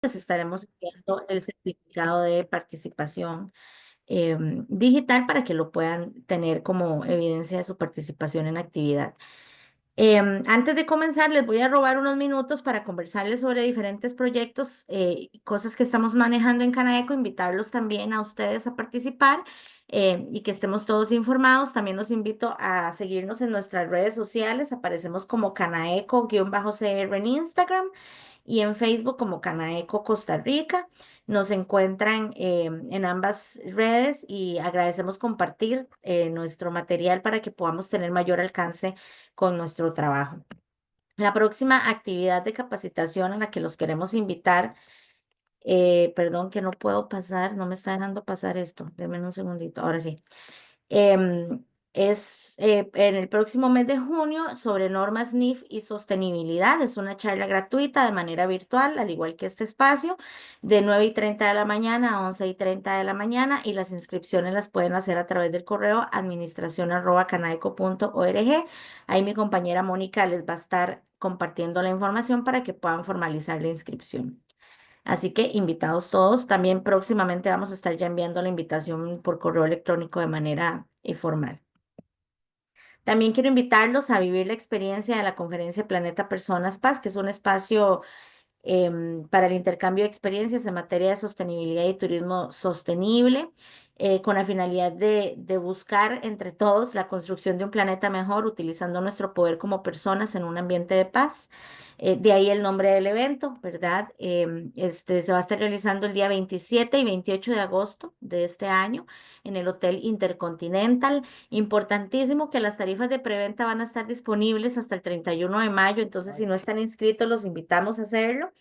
les estaremos enviando el certificado de participación digital para que lo puedan tener como evidencia de su participación en la actividad. Antes de comenzar, les voy a robar unos minutos para conversarles sobre diferentes proyectos, cosas que estamos manejando en Canaeco, invitarlos también a ustedes a participar y que estemos todos informados. También los invito a seguirnos en nuestras redes sociales. Aparecemos como Canaeco-CR en Instagram y en Facebook como Canaeco Costa Rica. Nos encuentran en ambas redes y agradecemos compartir nuestro material para que podamos tener mayor alcance con nuestro trabajo. La próxima actividad de capacitación a la que los queremos invitar, perdón que no puedo pasar, no me está dejando pasar esto, denme un segundito, ahora sí. Es en el próximo mes de junio sobre normas NIF y sostenibilidad. Es una charla gratuita de manera virtual, al igual que este espacio, de 9:30 de la mañana a 11:30 de la mañana y las inscripciones las pueden hacer a través del correo administración@canaico.org. Ahí mi compañera Mónica les va a estar compartiendo la información para que puedan formalizar la inscripción. Así que invitados todos, también próximamente vamos a estar ya enviando la invitación por correo electrónico de manera formal. También quiero invitarlos a vivir la experiencia de la conferencia Planeta Personas Paz, que es un espacio para el intercambio de experiencias en materia de sostenibilidad y turismo sostenible, con la finalidad de buscar entre todos la construcción de un planeta mejor, utilizando nuestro poder como personas en un ambiente de paz. De ahí el nombre del evento, ¿verdad? Se va a estar realizando el día 27 y 28 de agosto de este año en el Hotel Intercontinental. Importantísimo que las tarifas de preventa van a estar disponibles hasta el 31 de mayo, entonces si no están inscritos, los invitamos a hacerlo.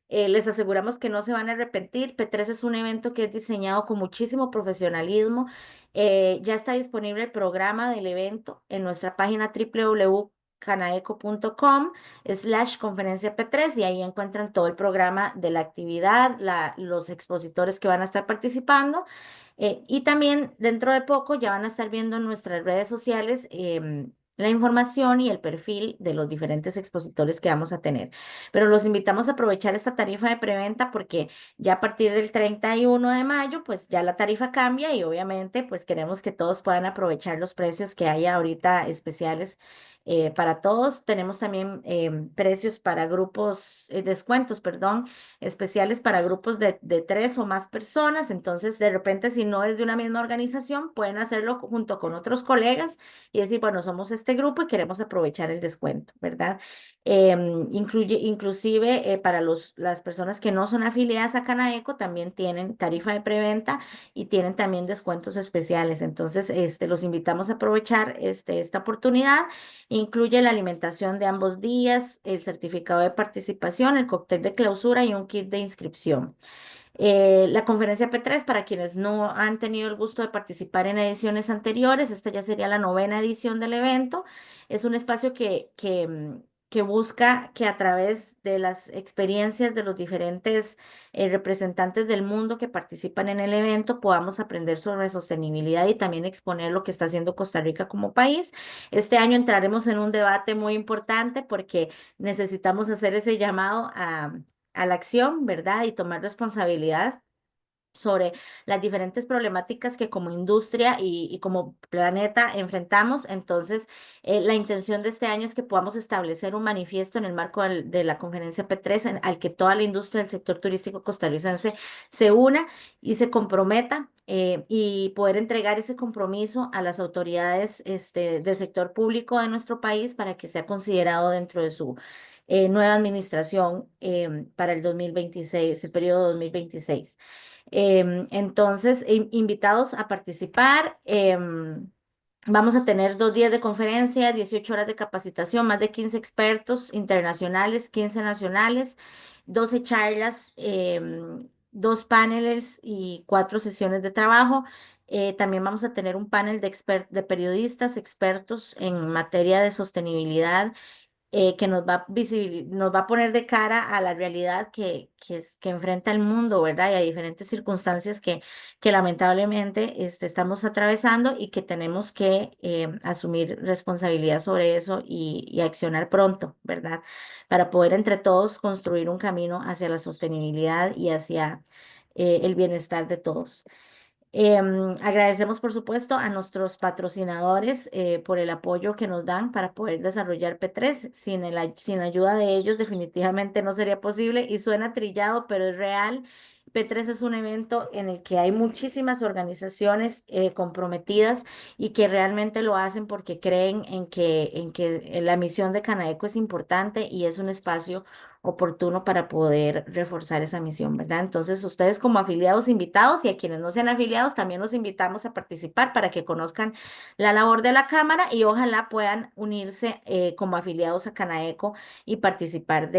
Les aseguramos que no se van a arrepentir. P3 es un evento que es diseñado con muchísimo profesionalismo. Ya está disponible el programa del evento en nuestra página www.canaeco.com/conferencia P3 y ahí encuentran todo el programa de la actividad, los expositores que van a estar participando. Y también dentro de poco ya van a estar viendo en nuestras redes sociales la información y el perfil de los diferentes expositores que vamos a tener. Pero los invitamos a aprovechar esta tarifa de preventa porque ya a partir del 31 de mayo, pues ya la tarifa cambia y obviamente pues queremos que todos puedan aprovechar los precios que hay ahorita especiales. Para todos tenemos también precios para grupos, descuentos, perdón, especiales para grupos de tres o más personas. Entonces, de repente, si no es de una misma organización, pueden hacerlo junto con otros colegas y decir, bueno, somos este grupo y queremos aprovechar el descuento, ¿verdad? Inclusive para las personas que no son afiliadas a Canaeco también tienen tarifa de preventa y tienen también descuentos especiales. Entonces, los invitamos a aprovechar esta oportunidad. Incluye la alimentación de ambos días, el certificado de participación, el cóctel de clausura y un kit de inscripción. La conferencia P3, para quienes no han tenido el gusto de participar en ediciones anteriores, esta ya sería la novena edición del evento. Es un espacio que busca que a través de las experiencias de los diferentes representantes del mundo que participan en el evento podamos aprender sobre sostenibilidad y también exponer lo que está haciendo Costa Rica como país. Este año entraremos en un debate muy importante porque necesitamos hacer ese llamado a la acción, ¿verdad? Y tomar responsabilidad sobre las diferentes problemáticas que como industria y como planeta enfrentamos. Entonces, la intención de este año es que podamos establecer un manifiesto en el marco de la conferencia P3 al que toda la industria del sector turístico costarricense se una y se comprometa. Y poder entregar ese compromiso a las autoridades del sector público de nuestro país para que sea considerado dentro de su nueva administración para el 2026, el periodo 2026. Entonces, invitados a participar. Vamos a tener 2 días de conferencia, 18 horas de capacitación, más de 15 expertos internacionales, 15 nacionales, 12 charlas, 2 paneles y 4 sesiones de trabajo. También vamos a tener un panel de periodistas expertos en materia de sostenibilidad que nos va a poner de cara a la realidad que enfrenta el mundo, ¿verdad? Y a diferentes circunstancias que lamentablemente estamos atravesando y que tenemos que asumir responsabilidad sobre eso y accionar pronto, ¿verdad? Para poder entre todos construir un camino hacia la sostenibilidad y hacia el bienestar de todos. Agradecemos, por supuesto, a nuestros patrocinadores por el apoyo que nos dan para poder desarrollar P3. Sin ayuda de ellos, definitivamente no sería posible y suena trillado, pero es real. P3 es un evento en el que hay muchísimas organizaciones comprometidas y que realmente lo hacen porque creen en que la misión de Canaeco es importante y es un espacio oportuno para poder reforzar esa misión, ¿verdad? Entonces, ustedes como afiliados invitados y a quienes no sean afiliados, también los invitamos a participar para que conozcan la labor de la Cámara y ojalá puedan unirse como afiliados a Canaeco y participar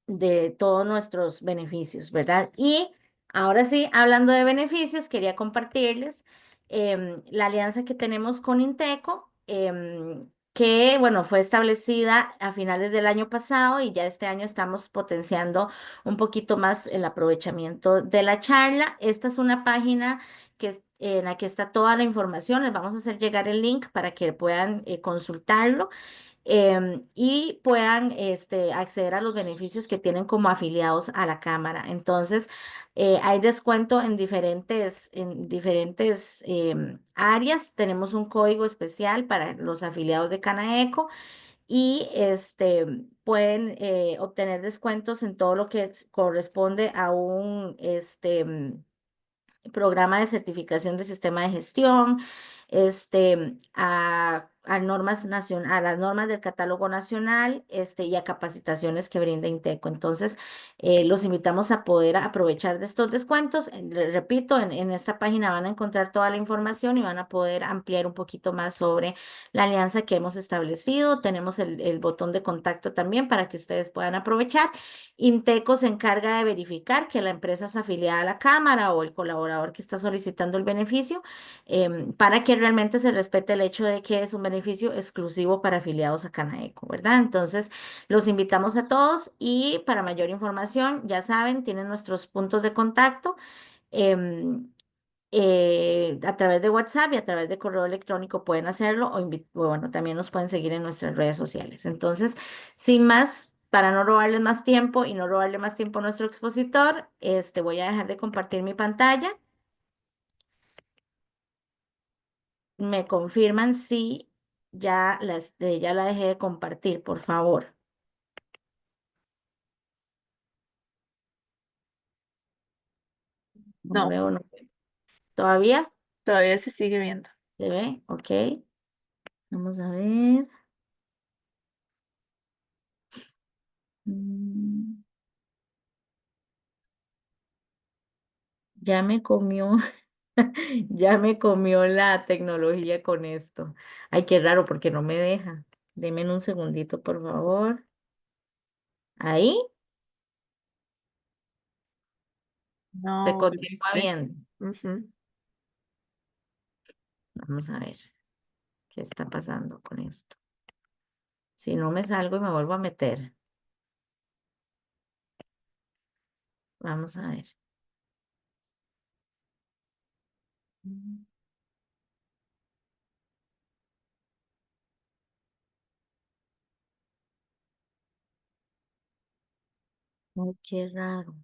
de todos nuestros beneficios, ¿verdad? Y ahora sí, hablando de beneficios, quería compartirles la alianza que tenemos con Inteco, que, bueno, fue establecida a finales del año pasado y ya este año estamos potenciando un poquito más el aprovechamiento de la charla. Esta es una página en la que está toda la información. Les vamos a hacer llegar el link para que puedan consultarlo y puedan acceder a los beneficios que tienen como afiliados a la Cámara. Entonces, hay descuento en diferentes áreas. Tenemos un código especial para los afiliados de Canaeco y pueden obtener descuentos en todo lo que corresponde a un programa de certificación de sistema de gestión, a las normas del catálogo nacional, y a capacitaciones que brinda Inteco. Entonces, los invitamos a poder aprovechar de estos descuentos. Repito, en esta página van a encontrar toda la información y van a poder ampliar un poquito más sobre la alianza que hemos establecido. Tenemos el botón de contacto también para que ustedes puedan aprovechar. Inteco se encarga de verificar que la empresa es afiliada a la Cámara o el colaborador que está solicitando el beneficio, para que realmente se respete el hecho de que es un beneficio exclusivo para afiliados a Canaeco, ¿verdad? Entonces, los invitamos a todos y para mayor información, ya saben, tienen nuestros puntos de contacto. em, a través de WhatsApp y a través de correo electrónico pueden hacerlo o bueno, también nos pueden seguir en nuestras redes sociales. Entonces, sin más, para no robarles más tiempo y no robarle más tiempo a nuestro expositor, voy a dejar de compartir mi pantalla. Me confirman si ya la dejé de compartir, por favor. No No, veo, no. ¿Todavía todavía se sigue viendo. se ve? Ok. Vamos a ver. Mm, Ya me comió. Ya me comió la tecnología con esto. Ay, qué raro porque no me deja. Deme un segundito, por favor. Ahí se No, continúa volviste. viendo. Ujú. Vamos a ver qué está pasando con esto. Si no me salgo y me vuelvo a meter. Vamos a ver. Ay, qué raro.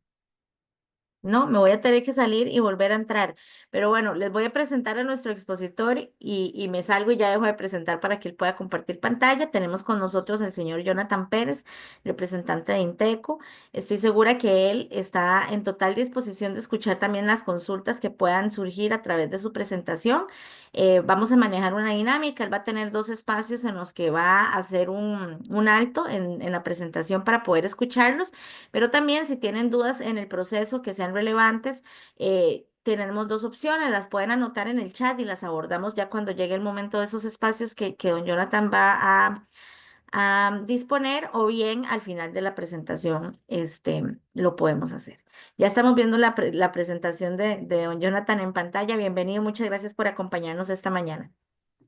No, me voy a tener que salir y volver a entrar. Pero bueno, les voy a presentar a nuestro expositor y me salgo y ya dejo de presentar para que él pueda compartir pantalla. Tenemos con nosotros al señor Jonathan Pérez, representante de Inteco. Estoy segura que él está en total disposición de escuchar también las consultas que puedan surgir a través de su presentación. Vamos a manejar una dinámica. Él va a tener dos espacios en los que va a hacer un alto en la presentación para poder escucharlos, pero también si tienen dudas en el proceso que sean relevantes, tenemos dos opciones, las pueden anotar en el chat y las abordamos ya cuando llegue el momento de esos espacios que don Jonathan va a disponer o bien al final de la presentación lo podemos hacer. Ya estamos viendo la presentación de don Jonathan en pantalla. Bienvenido, muchas gracias por acompañarnos esta mañana.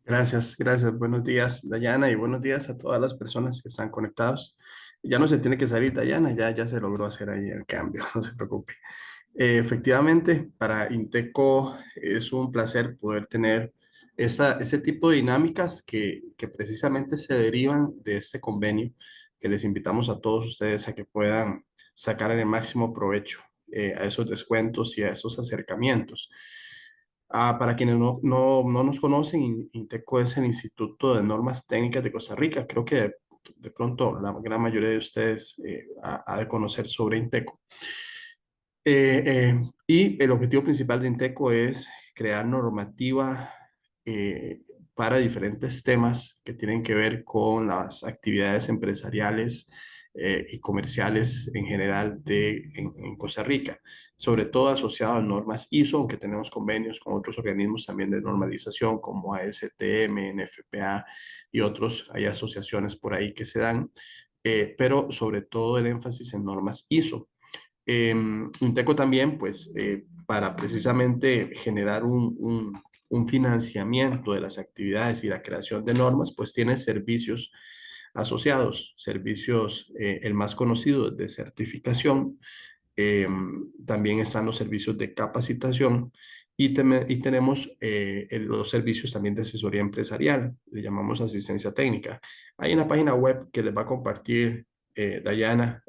Gracias, gracias. Buenos días, Dayana, y buenos días a todas las personas que están conectados. Ya no se tiene que salir, Dayana, ya se logró hacer ahí el cambio, no se preocupe. Efectivamente, para Inteco es un placer poder tener ese tipo de dinámicas que precisamente se derivan de este convenio, que les invitamos a todos ustedes a que puedan sacar el máximo provecho a esos descuentos y a esos acercamientos. Para quienes no nos conocen, INTECO es el Instituto de Normas Técnicas de Costa Rica. Creo que de pronto la gran mayoría de ustedes ha de conocer sobre INTECO. Y el objetivo principal de INTECO es crear normativa para diferentes temas que tienen que ver con las actividades empresariales y comerciales en general en Costa Rica, sobre todo asociado a normas ISO, aunque tenemos convenios con otros organismos también de normalización como ASTM, NFPA y otros. Hay asociaciones por ahí que se dan, pero sobre todo el énfasis en normas ISO. Inteco también, pues, para precisamente generar un financiamiento de las actividades y la creación de normas, pues tiene servicios asociados, servicios, el más conocido de certificación. eh, También están los servicios de capacitación y tenemos los servicios también de asesoría empresarial, le llamamos asistencia técnica. Hay una página web que les va a compartir Dayana,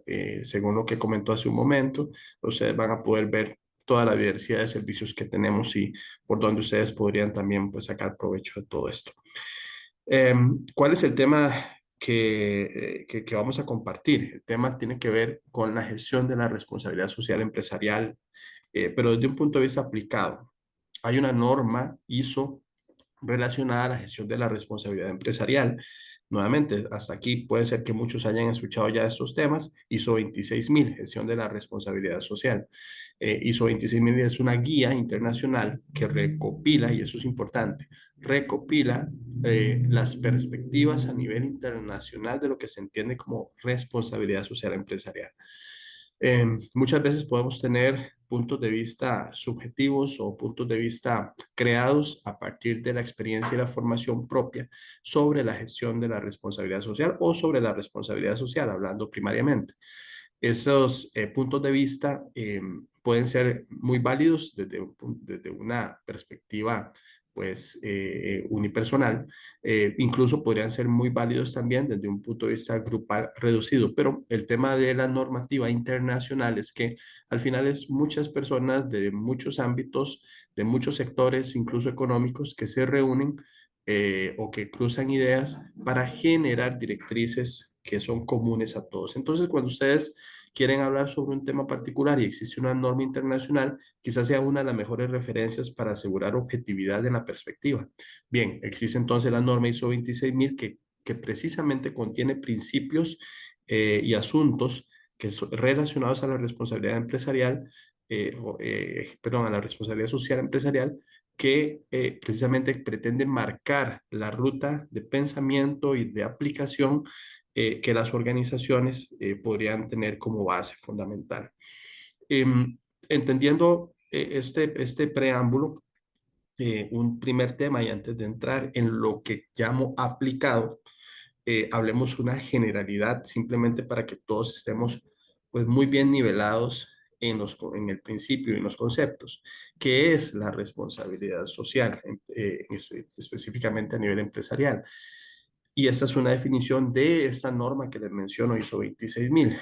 según lo que comentó hace un momento. Ustedes van a poder ver toda la diversidad de servicios que tenemos y por donde ustedes podrían también pues, sacar provecho de todo esto. ¿Cuál es el tema que vamos a compartir? El tema tiene que ver con la gestión de la responsabilidad social empresarial, pero desde un punto de vista aplicado. Hay una norma ISO relacionada a la gestión de la responsabilidad empresarial. Nuevamente, hasta aquí puede ser que muchos hayan escuchado ya estos temas. ISO 26000, gestión de la responsabilidad social. ISO 26000 es una guía internacional que recopila, y eso es importante, recopila las perspectivas a nivel internacional de lo que se entiende como responsabilidad social empresarial. Muchas veces podemos tener puntos de vista subjetivos o puntos de vista creados a partir de la experiencia y la formación propia sobre la gestión de la responsabilidad social o sobre la responsabilidad social, hablando primariamente. Esos puntos de vista pueden ser muy válidos desde una perspectiva pues unipersonal, incluso podrían ser muy válidos también desde un punto de vista grupal reducido, pero el tema de la normativa internacional es que al final es muchas personas de muchos ámbitos, de muchos sectores, incluso económicos, que se reúnen o que cruzan ideas para generar directrices que son comunes a todos. Entonces, cuando ustedes quieren hablar sobre un tema particular y existe una norma internacional, quizás sea una de las mejores referencias para asegurar objetividad en la perspectiva. Bien, existe entonces la norma ISO 26000 que precisamente contiene principios y asuntos que son relacionados a la responsabilidad empresarial, perdón, a la responsabilidad social empresarial, que precisamente pretende marcar la ruta de pensamiento y de aplicación que las organizaciones podrían tener como base fundamental. Entendiendo este preámbulo, un primer tema y antes de entrar en lo que llamo aplicado, hablemos una generalidad simplemente para que todos estemos pues muy bien nivelados en el principio y en los conceptos. ¿Qué es la responsabilidad social, específicamente a nivel empresarial? Y esta es una definición de esta norma que les menciono, ISO 26000.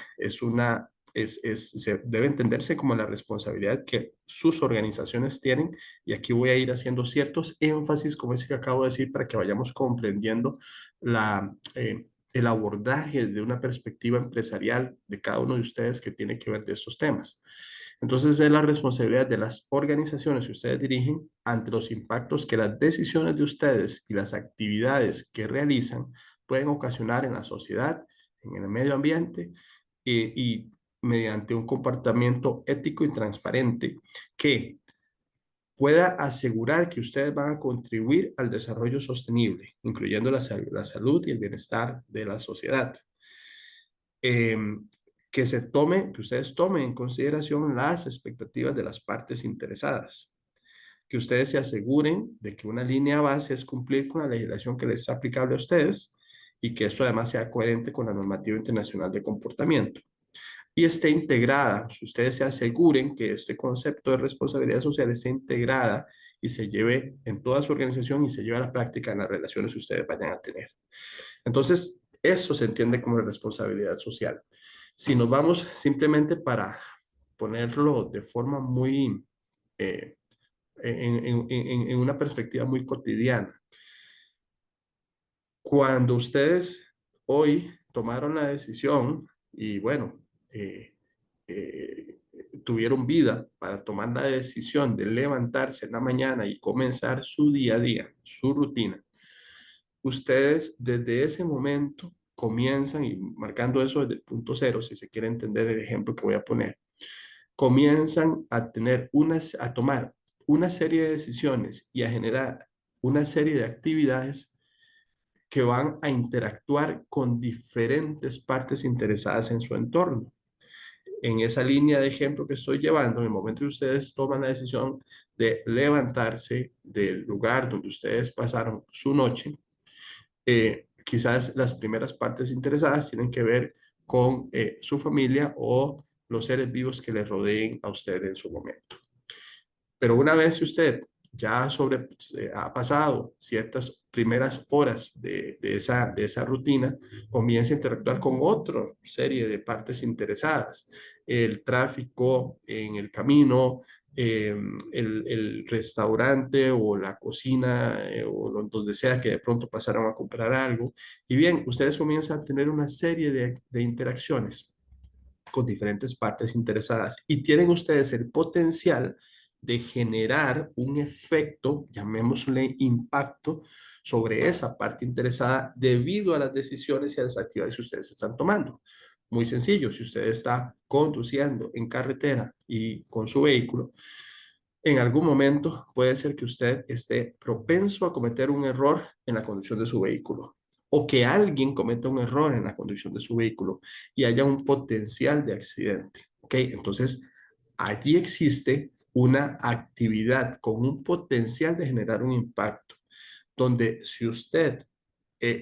Debe entenderse como la responsabilidad que sus organizaciones tienen. Y aquí voy a ir haciendo ciertos énfasis, como ese que acabo de decir, para que vayamos comprendiendo el abordaje de una perspectiva empresarial de cada uno de ustedes que tiene que ver de estos temas. Entonces es la responsabilidad de las organizaciones que ustedes dirigen ante los impactos que las decisiones de ustedes y las actividades que realizan pueden ocasionar en la sociedad, en el medio ambiente y mediante un comportamiento ético y transparente que pueda asegurar que ustedes van a contribuir al desarrollo sostenible, incluyendo la salud y el bienestar de la sociedad. eh, que ustedes tomen en consideración las expectativas de las partes interesadas, que ustedes se aseguren de que una línea base es cumplir con la legislación que les es aplicable a ustedes y que eso además sea coherente con la normativa internacional de comportamiento y esté integrada. Si ustedes se aseguren que este concepto de responsabilidad social esté integrada y se lleve en toda su organización y se lleve a la práctica en las relaciones que ustedes vayan a tener. Entonces, eso se entiende como responsabilidad social. Si nos vamos simplemente para ponerlo de forma muy, eh, en una perspectiva muy cotidiana, cuando ustedes hoy tomaron la decisión y bueno, eh, eh, tuvieron vida para tomar la decisión de levantarse en la mañana y comenzar su día a día, su rutina, ustedes desde ese momento comienzan, y marcando eso desde el punto cero, si se quiere entender el ejemplo que voy a poner, comienzan a tener a tomar una serie de decisiones y a generar una serie de actividades que van a interactuar con diferentes partes interesadas en su entorno. En esa línea de ejemplo que estoy llevando, en el momento que ustedes toman la decisión de levantarse del lugar donde ustedes pasaron su noche, quizás las primeras partes interesadas tienen que ver con su familia o los seres vivos que le rodeen a usted en su momento. Pero una vez que usted ya ha pasado ciertas primeras horas de esa rutina, comienza a interactuar con otra serie de partes interesadas. El tráfico en el camino, el restaurante o la cocina donde sea que de pronto pasaron a comprar algo. Y bien, ustedes comienzan a tener una serie de interacciones con diferentes partes interesadas y tienen ustedes el potencial de generar un efecto, llamémosle impacto, sobre esa parte interesada debido a las decisiones y a las actividades que ustedes están tomando. Muy sencillo, si usted está conduciendo en carretera y con su vehículo, en algún momento puede ser que usted esté propenso a cometer un error en la conducción de su vehículo o que alguien cometa un error en la conducción de su vehículo y haya un potencial de accidente. ¿Ok? Entonces, allí existe una actividad con un potencial de generar un impacto, donde si usted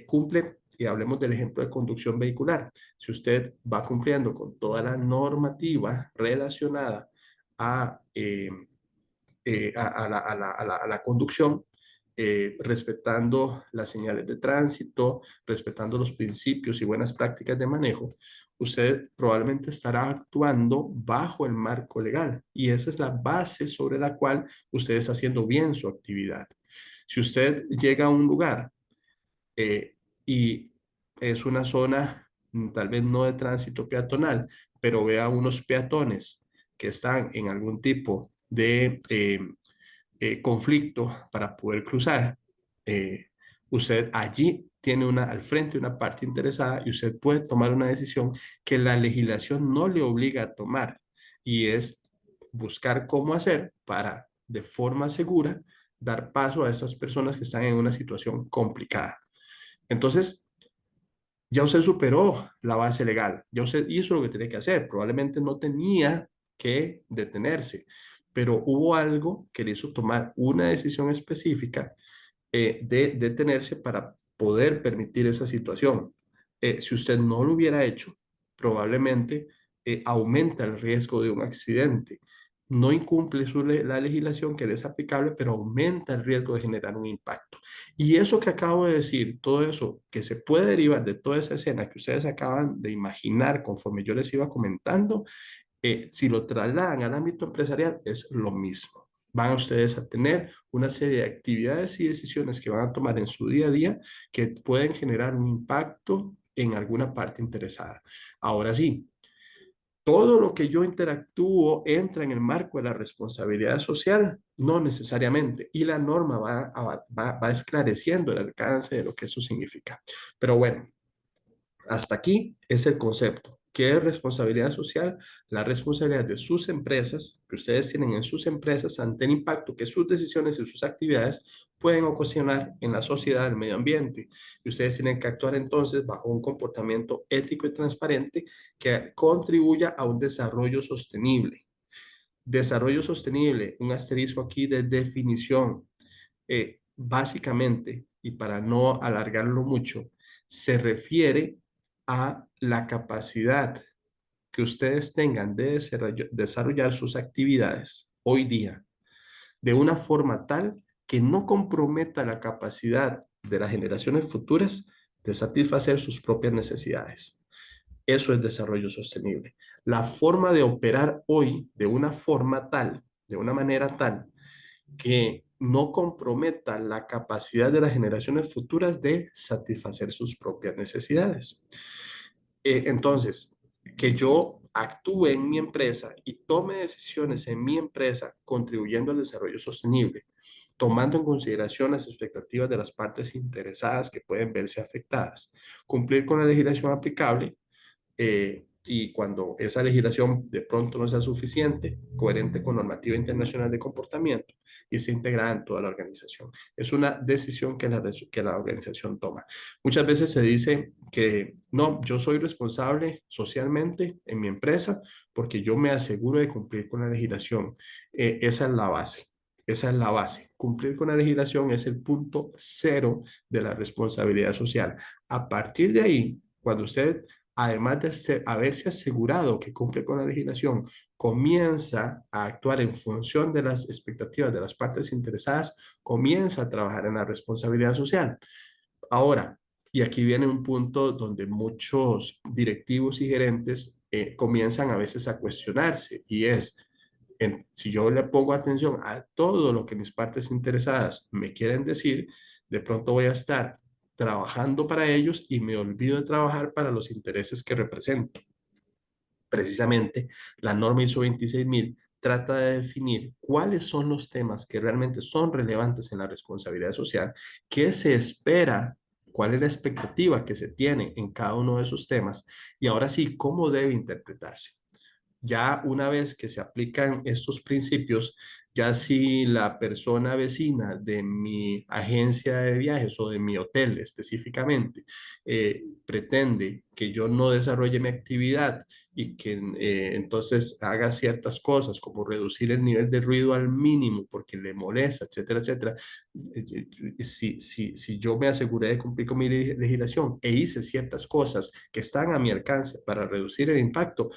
cumple, y hablemos del ejemplo de conducción vehicular, si usted va cumpliendo con toda la normativa relacionada a a la conducción, respetando las señales de tránsito, respetando los principios y buenas prácticas de manejo, usted probablemente estará actuando bajo el marco legal y esa es la base sobre la cual usted está haciendo bien su actividad. Si usted llega a un lugar y es una zona tal vez no de tránsito peatonal, pero vea unos peatones que están en algún tipo de conflicto para poder cruzar, eh, usted allí tiene al frente una parte interesada y usted puede tomar una decisión que la legislación no le obliga a tomar y es buscar cómo hacer para de forma segura dar paso a esas personas que están en una situación complicada. Entonces, ya usted superó la base legal, ya usted hizo lo que tenía que hacer, probablemente no tenía que detenerse, pero hubo algo que le hizo tomar una decisión específica de detenerse para poder permitir esa situación. Si usted no lo hubiera hecho, probablemente aumenta el riesgo de un accidente. No incumple la legislación que le es aplicable, pero aumenta el riesgo de generar un impacto. Y eso que acabo de decir, todo eso que se puede derivar de toda esa escena que ustedes acaban de imaginar conforme yo les iba comentando, si lo trasladan al ámbito empresarial, es lo mismo. Van ustedes a tener una serie de actividades y decisiones que van a tomar en su día a día que pueden generar un impacto en alguna parte interesada. Ahora sí, todo lo que yo interactúo entra en el marco de la responsabilidad social, no necesariamente, y la norma va esclareciendo el alcance de lo que eso significa. Pero bueno, hasta aquí es el concepto. ¿Qué es responsabilidad social? La responsabilidad de sus empresas, que ustedes tienen en sus empresas ante el impacto que sus decisiones y sus actividades pueden ocasionar en la sociedad, en el medio ambiente. Y ustedes tienen que actuar entonces bajo un comportamiento ético y transparente que contribuya a un desarrollo sostenible. Desarrollo sostenible, un asterisco aquí de definición, básicamente, y para no alargarlo mucho, se refiere a la capacidad que ustedes tengan de desarrollar sus actividades hoy día de una forma tal que no comprometa la capacidad de las generaciones futuras de satisfacer sus propias necesidades. Eso es desarrollo sostenible. La forma de operar hoy de una forma tal, de una manera tal, que no comprometa la capacidad de las generaciones futuras de satisfacer sus propias necesidades. Entonces, que yo actúe en mi empresa y tome decisiones en mi empresa contribuyendo al desarrollo sostenible, tomando en consideración las expectativas de las partes interesadas que pueden verse afectadas, cumplir con la legislación aplicable y cuando esa legislación de pronto no sea suficiente, coherente con normativa internacional de comportamiento y esté integrada en toda la organización. Es una decisión que la organización toma. Muchas veces se dice que no, yo soy responsable socialmente en mi empresa porque yo me aseguro de cumplir con la legislación. Esa es la base. Esa es la base. Cumplir con la legislación es el punto cero de la responsabilidad social. A partir de ahí, cuando usted además de haberse asegurado que cumple con la legislación, comienza a actuar en función de las expectativas de las partes interesadas, comienza a trabajar en la responsabilidad social. Ahora, y aquí viene un punto donde muchos directivos y gerentes comienzan a veces a cuestionarse y es, si yo le pongo atención a todo lo que mis partes interesadas me quieren decir, de pronto voy a estar trabajando para ellos y me olvido de trabajar para los intereses que represento. Precisamente, la norma ISO 26000 trata de definir cuáles son los temas que realmente son relevantes en la responsabilidad social, qué se espera, cuál es la expectativa que se tiene en cada uno de esos temas y ahora sí, cómo debe interpretarse. Ya una vez que se aplican estos principios, ya si la persona vecina de mi agencia de viajes o de mi hotel específicamente pretende que yo no desarrolle mi actividad y que entonces haga ciertas cosas como reducir el nivel de ruido al mínimo porque le molesta, etcétera, etcétera, si yo me aseguré de cumplir con mi legislación e hice ciertas cosas que están a mi alcance para reducir el impacto,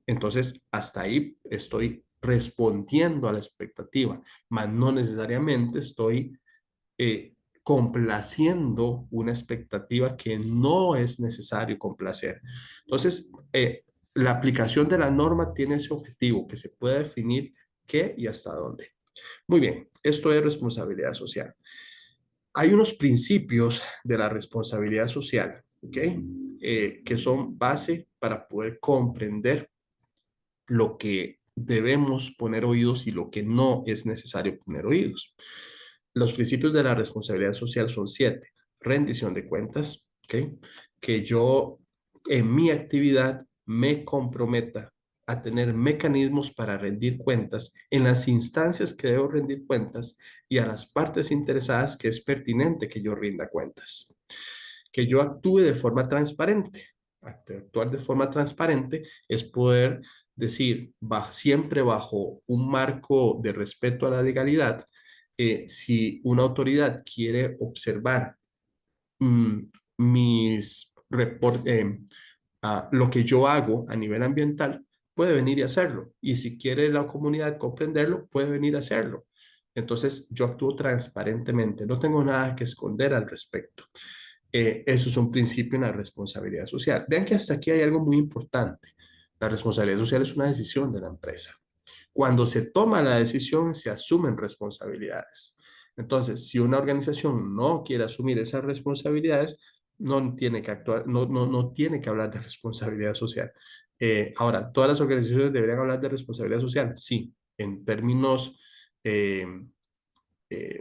entonces, hasta ahí estoy respondiendo a la expectativa, mas no necesariamente estoy complaciendo una expectativa que no es necesario complacer. Entonces, la aplicación de la norma tiene ese objetivo, que se pueda definir qué y hasta dónde. Muy bien, esto es responsabilidad social. Hay unos principios de la responsabilidad social, ¿ok? Que son base para poder comprender lo que debemos poner oídos y lo que no es necesario poner oídos. Los principios de la responsabilidad social son 7. Rendición de cuentas, ¿ok? Que yo en mi actividad me comprometa a tener mecanismos para rendir cuentas en las instancias que debo rendir cuentas y a las partes interesadas que es pertinente que yo rinda cuentas. Que yo actúe de forma transparente. Actuar de forma transparente es poder decir, siempre bajo un marco de respeto a la legalidad, si una autoridad quiere observar mm, mis lo que yo hago a nivel ambiental, puede venir y hacerlo. Y si quiere la comunidad comprenderlo, puede venir a hacerlo. Entonces, yo actúo transparentemente, no tengo nada que esconder al respecto. Eso es un principio en la responsabilidad social. Vean que hasta aquí hay algo muy importante. La responsabilidad social es una decisión de la empresa. Cuando se toma la decisión, se asumen responsabilidades. Entonces, si una organización no quiere asumir esas responsabilidades, no tiene que actuar, no tiene que hablar de responsabilidad social. Ahora, ¿todas las organizaciones deberían hablar de responsabilidad social? Sí, eh, eh,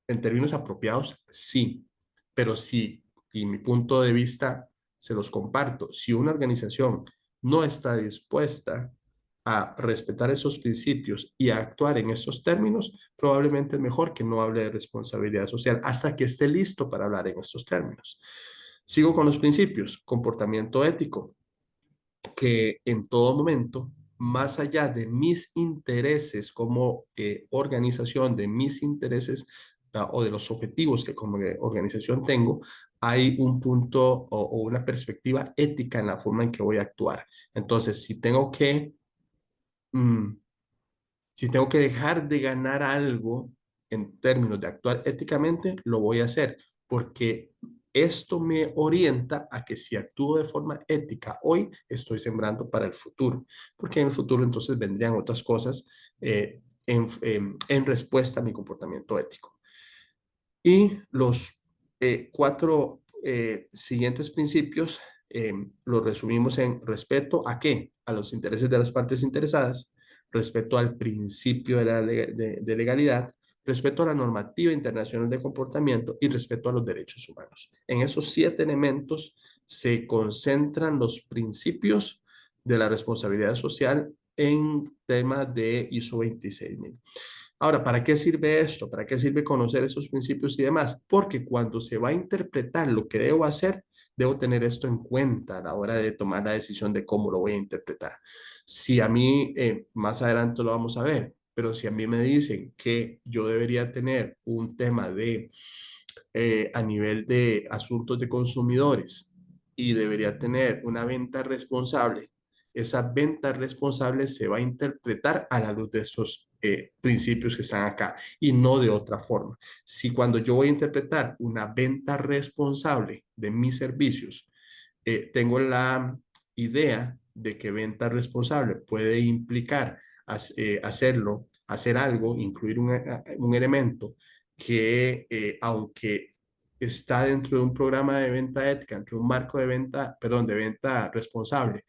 en términos apropiados, sí, pero sí, y mi punto de vista se los comparto, si una organización no está dispuesta a respetar esos principios y a actuar en esos términos, probablemente es mejor que no hable de responsabilidad social hasta que esté listo para hablar en estos términos. Sigo con los principios, comportamiento ético, que en todo momento más allá de mis intereses como organización, de mis intereses o de los objetivos que como organización tengo, hay un punto o una perspectiva ética en la forma en que voy a actuar. Entonces, mm, si tengo que dejar de ganar algo en términos de actuar éticamente, lo voy a hacer, porque esto me orienta a que si actúo de forma ética hoy, estoy sembrando para el futuro, porque en el futuro entonces vendrían otras cosas en respuesta a mi comportamiento ético. Y los cuatro siguientes principios los resumimos en respeto a qué? A los intereses de las partes interesadas, respeto al principio de legalidad, respeto a la normativa internacional de comportamiento y respeto a los derechos humanos. En esos 7 elementos se concentran los principios de la responsabilidad social en temas de ISO 26000. Ahora, ¿para qué sirve esto? ¿Para qué sirve conocer esos principios y demás? Porque cuando se va a interpretar lo que debo hacer, debo tener esto en cuenta a la hora de tomar la decisión de cómo lo voy a interpretar. Si a mí, más adelante lo vamos a ver, pero si a mí me dicen que yo debería tener un tema de a nivel de asuntos de consumidores y debería tener una venta responsable, esa venta responsable se va a interpretar a la luz de estos principios que están acá y no de otra forma. Si cuando yo voy a interpretar una venta responsable de mis servicios, tengo la idea de que venta responsable puede implicar hacer algo, incluir un elemento que aunque está dentro de un programa de venta ética, dentro de un marco de venta, perdón, de venta responsable,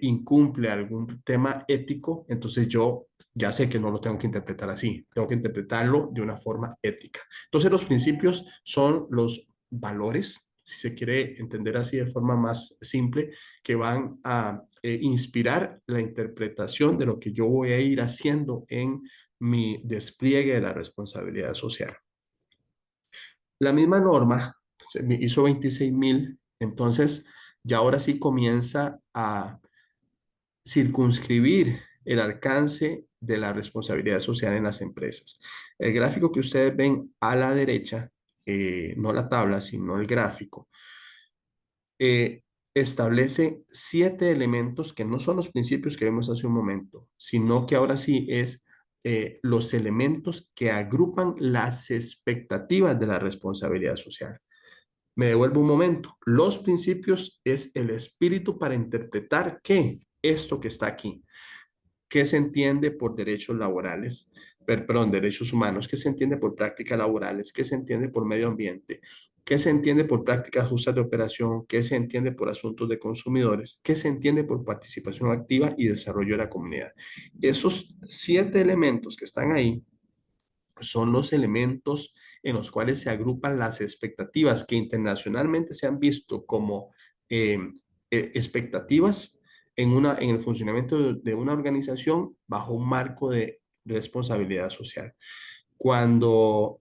incumple algún tema ético, entonces yo ya sé que no lo tengo que interpretar así, tengo que interpretarlo de una forma ética. Entonces los principios son los valores, si se quiere entender así de forma más simple, que van a inspirar la interpretación de lo que yo voy a ir haciendo en mi despliegue de la responsabilidad social. La misma norma se me hizo 26.000, entonces ya ahora sí comienza a circunscribir el alcance de la responsabilidad social en las empresas. El gráfico que ustedes ven a la derecha, no la tabla, sino el gráfico, eh, establece 7 elementos que no son los principios que vimos hace un momento, sino que ahora sí es los elementos que agrupan las expectativas de la responsabilidad social. Me devuelvo un momento. Los principios es el espíritu para interpretar qué, esto que está aquí. ¿Qué se entiende por derechos laborales? Perdón, derechos humanos. ¿Qué se entiende por prácticas laborales? ¿Qué se entiende por medio ambiente? ¿Qué se entiende por prácticas justas de operación? ¿Qué se entiende por asuntos de consumidores? ¿Qué se entiende por participación activa y desarrollo de la comunidad? Esos 7 elementos que están ahí son los elementos en los cuales se agrupan las expectativas que internacionalmente se han visto como eh, expectativas en el funcionamiento de una organización bajo un marco de responsabilidad social. Cuando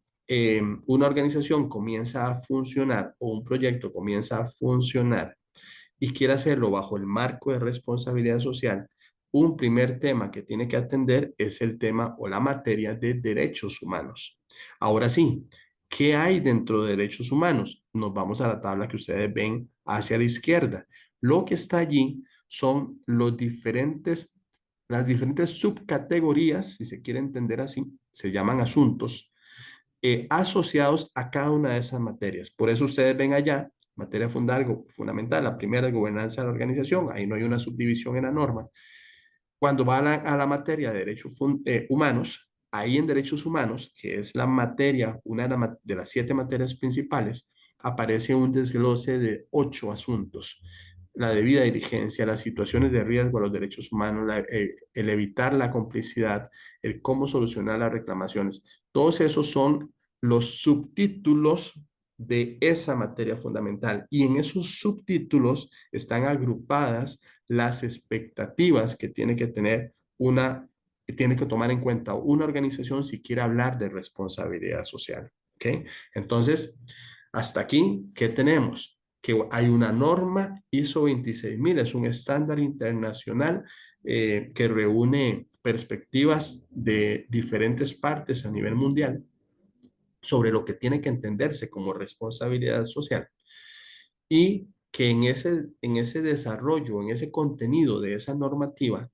una organización comienza a funcionar o un proyecto comienza a funcionar y quiere hacerlo bajo el marco de responsabilidad social, un primer tema que tiene que atender es el tema o la materia de derechos humanos. Ahora sí, ¿qué hay dentro de derechos humanos? Nos vamos a la tabla que ustedes ven hacia la izquierda. Lo que está allí son las diferentes subcategorías, si se quiere entender así, se llaman asuntos asociados a cada una de esas materias. Por eso ustedes ven allá, materia fundamental, la primera es gobernanza de la organización, ahí no hay una subdivisión en la norma. Cuando va a la materia de derechos humanos, ahí en derechos humanos, que es la materia, una de las 7 materias principales, aparece un desglose de 8 asuntos. La debida diligencia, las situaciones de riesgo a los derechos humanos, el evitar la complicidad, el cómo solucionar las reclamaciones. Todos esos son los subtítulos de esa materia fundamental. Y en esos subtítulos están agrupadas las expectativas que tiene que tomar en cuenta una organización si quiere hablar de responsabilidad social. ¿Ok? Entonces, hasta aquí, ¿qué tenemos? que hay una norma ISO 26000, es un estándar internacional que reúne perspectivas de diferentes partes a nivel mundial sobre lo que tiene que entenderse como responsabilidad social y que en ese desarrollo, en ese contenido de esa normativa,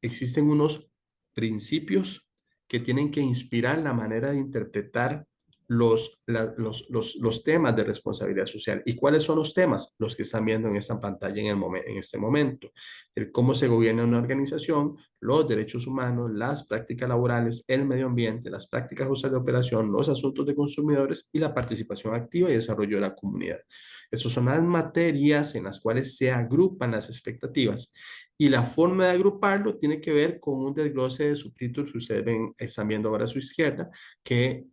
existen unos principios que tienen que inspirar la manera de interpretar los temas de responsabilidad social. ¿Y cuáles son los temas? Los que están viendo en esta pantalla en este momento. El cómo se gobierna una organización, los derechos humanos, las prácticas laborales, el medio ambiente, las prácticas justas de operación, los asuntos de consumidores y la participación activa y desarrollo de la comunidad. Estas son las materias en las cuales se agrupan las expectativas y la forma de agruparlo tiene que ver con un desglose de subtítulos que ustedes ven, están viendo ahora a su izquierda, que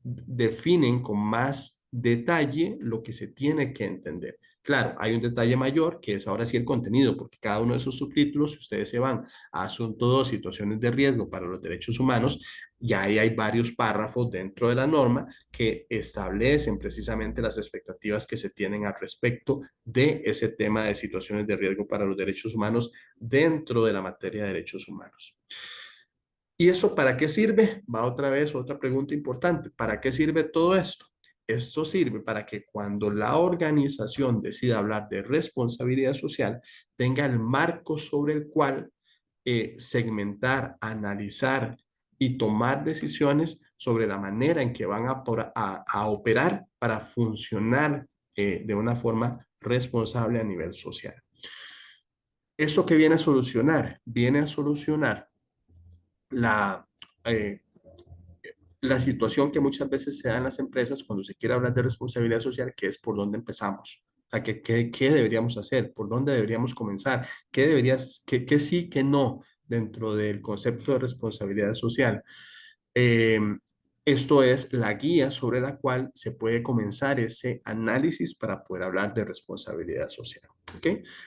definen con más detalle lo que se tiene que entender. Claro, hay un detalle mayor que es ahora sí el contenido, porque cada uno de esos subtítulos, si ustedes se van a asunto 2, situaciones de riesgo para los derechos humanos, ya ahí hay varios párrafos dentro de la norma que establecen precisamente las expectativas que se tienen al respecto de ese tema de situaciones de riesgo para los derechos humanos dentro de la materia de derechos humanos. ¿Y eso para qué sirve? Va otra vez otra pregunta importante. ¿Para qué sirve todo esto? Esto sirve para que cuando la organización decida hablar de responsabilidad social, tenga el marco sobre el cual segmentar, analizar y tomar decisiones sobre la manera en que van a operar para funcionar de una forma responsable a nivel social. ¿Esto qué viene a solucionar? Viene a solucionar la, eh, la situación que muchas veces se da en las empresas cuando se quiere hablar de responsabilidad social, que es por dónde empezamos. O sea, ¿qué deberíamos hacer? ¿Por dónde deberíamos comenzar? ¿Qué sí, qué no dentro del concepto de responsabilidad social? Eh, Esto es la guía sobre la cual se puede comenzar ese análisis para poder hablar de responsabilidad social. ¿Ok?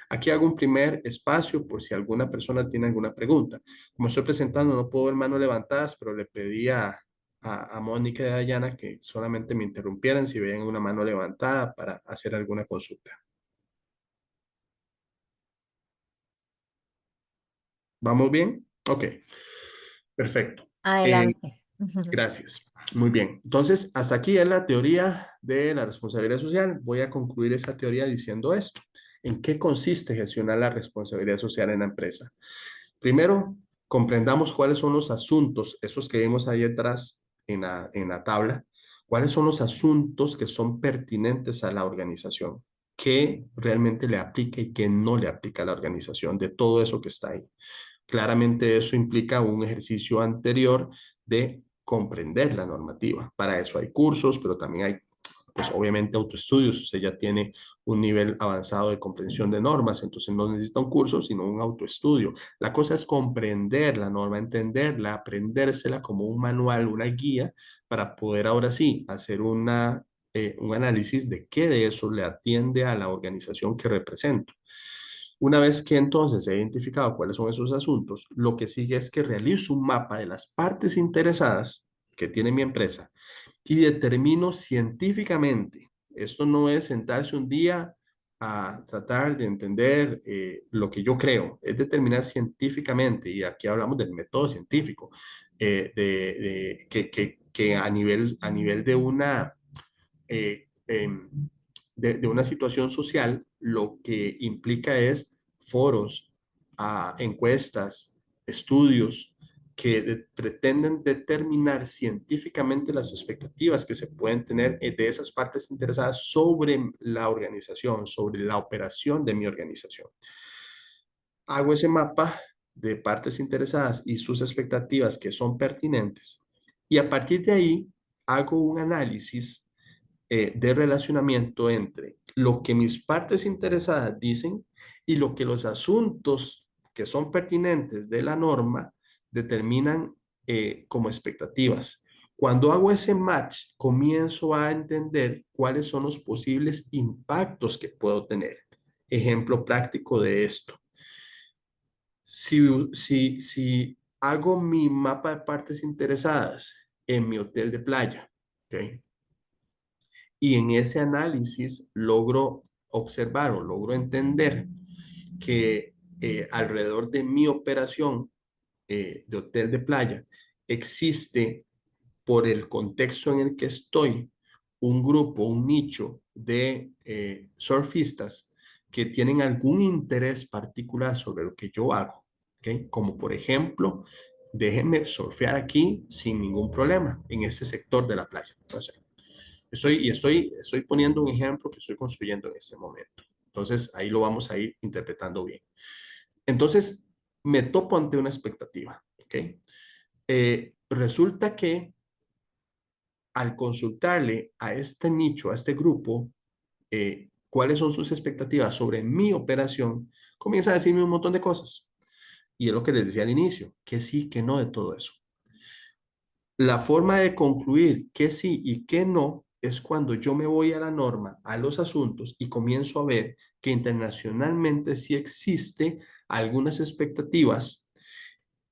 Aquí hago un primer espacio por si alguna persona tiene alguna pregunta. Como estoy presentando, no puedo ver manos levantadas, pero le pedí a Mónica y a Dayana que solamente me interrumpieran si veían una mano levantada para hacer alguna consulta. ¿Vamos bien? Ok, perfecto. Eh, Adelante. Gracias. Muy bien. Entonces, hasta aquí es la teoría de la responsabilidad social. Voy a concluir esa teoría diciendo esto. ¿En qué consiste gestionar la responsabilidad social en la empresa? Primero, comprendamos cuáles son los asuntos, esos que vemos ahí atrás en la tabla, cuáles son los asuntos que son pertinentes a la organización, qué realmente le aplica y qué no le aplica a la organización de todo eso que está ahí. Claramente eso implica un ejercicio anterior de comprender la normativa. Para eso hay cursos, pero también hay, pues obviamente, autoestudios. Usted ya tiene un nivel avanzado de comprensión de normas, entonces no necesita un curso, sino un autoestudio. La cosa es comprender la norma, entenderla, aprendérsela como un manual, una guía, para poder ahora sí hacer un análisis de qué de eso le atiende a la organización que represento. Una vez que entonces he identificado cuáles son esos asuntos, lo que sigue es que realizo un mapa de las partes interesadas que tiene mi empresa y determino científicamente. Esto no es sentarse un día a tratar de entender lo que yo creo, es determinar científicamente, y aquí hablamos del método científico, que a nivel de eh, em, de una situación social, lo que implica es foros, encuestas, estudios que pretenden determinar científicamente las expectativas que se pueden tener de esas partes interesadas sobre la organización, sobre la operación de mi organización. Hago ese mapa de partes interesadas y sus expectativas que son pertinentes y a partir de ahí hago un análisis de relacionamiento entre lo que mis partes interesadas dicen y lo que los asuntos que son pertinentes de la norma determinan como expectativas. Cuando hago ese match, comienzo a entender cuáles son los posibles impactos que puedo tener. Ejemplo práctico de esto. Si hago mi mapa de partes interesadas en mi hotel de playa, ¿ok? Y en ese análisis logro observar o logro entender que alrededor de mi operación de hotel de playa existe, por el contexto en el que estoy, un grupo, un nicho de surfistas que tienen algún interés particular sobre lo que yo hago, ¿ok? Como por ejemplo, déjenme surfear aquí sin ningún problema en este sector de la playa. Entonces, estoy poniendo un ejemplo que estoy construyendo en este momento. Entonces, ahí lo vamos a ir interpretando bien. Entonces, me topo ante una expectativa, ¿ok? Resulta que al consultarle a este nicho, a este grupo, cuáles son sus expectativas sobre mi operación, comienza a decirme un montón de cosas. Y es lo que les decía al inicio, que sí, que no de todo eso. La forma de concluir que sí y que no es cuando yo me voy a la norma, a los asuntos y comienzo a ver que internacionalmente sí existe algunas expectativas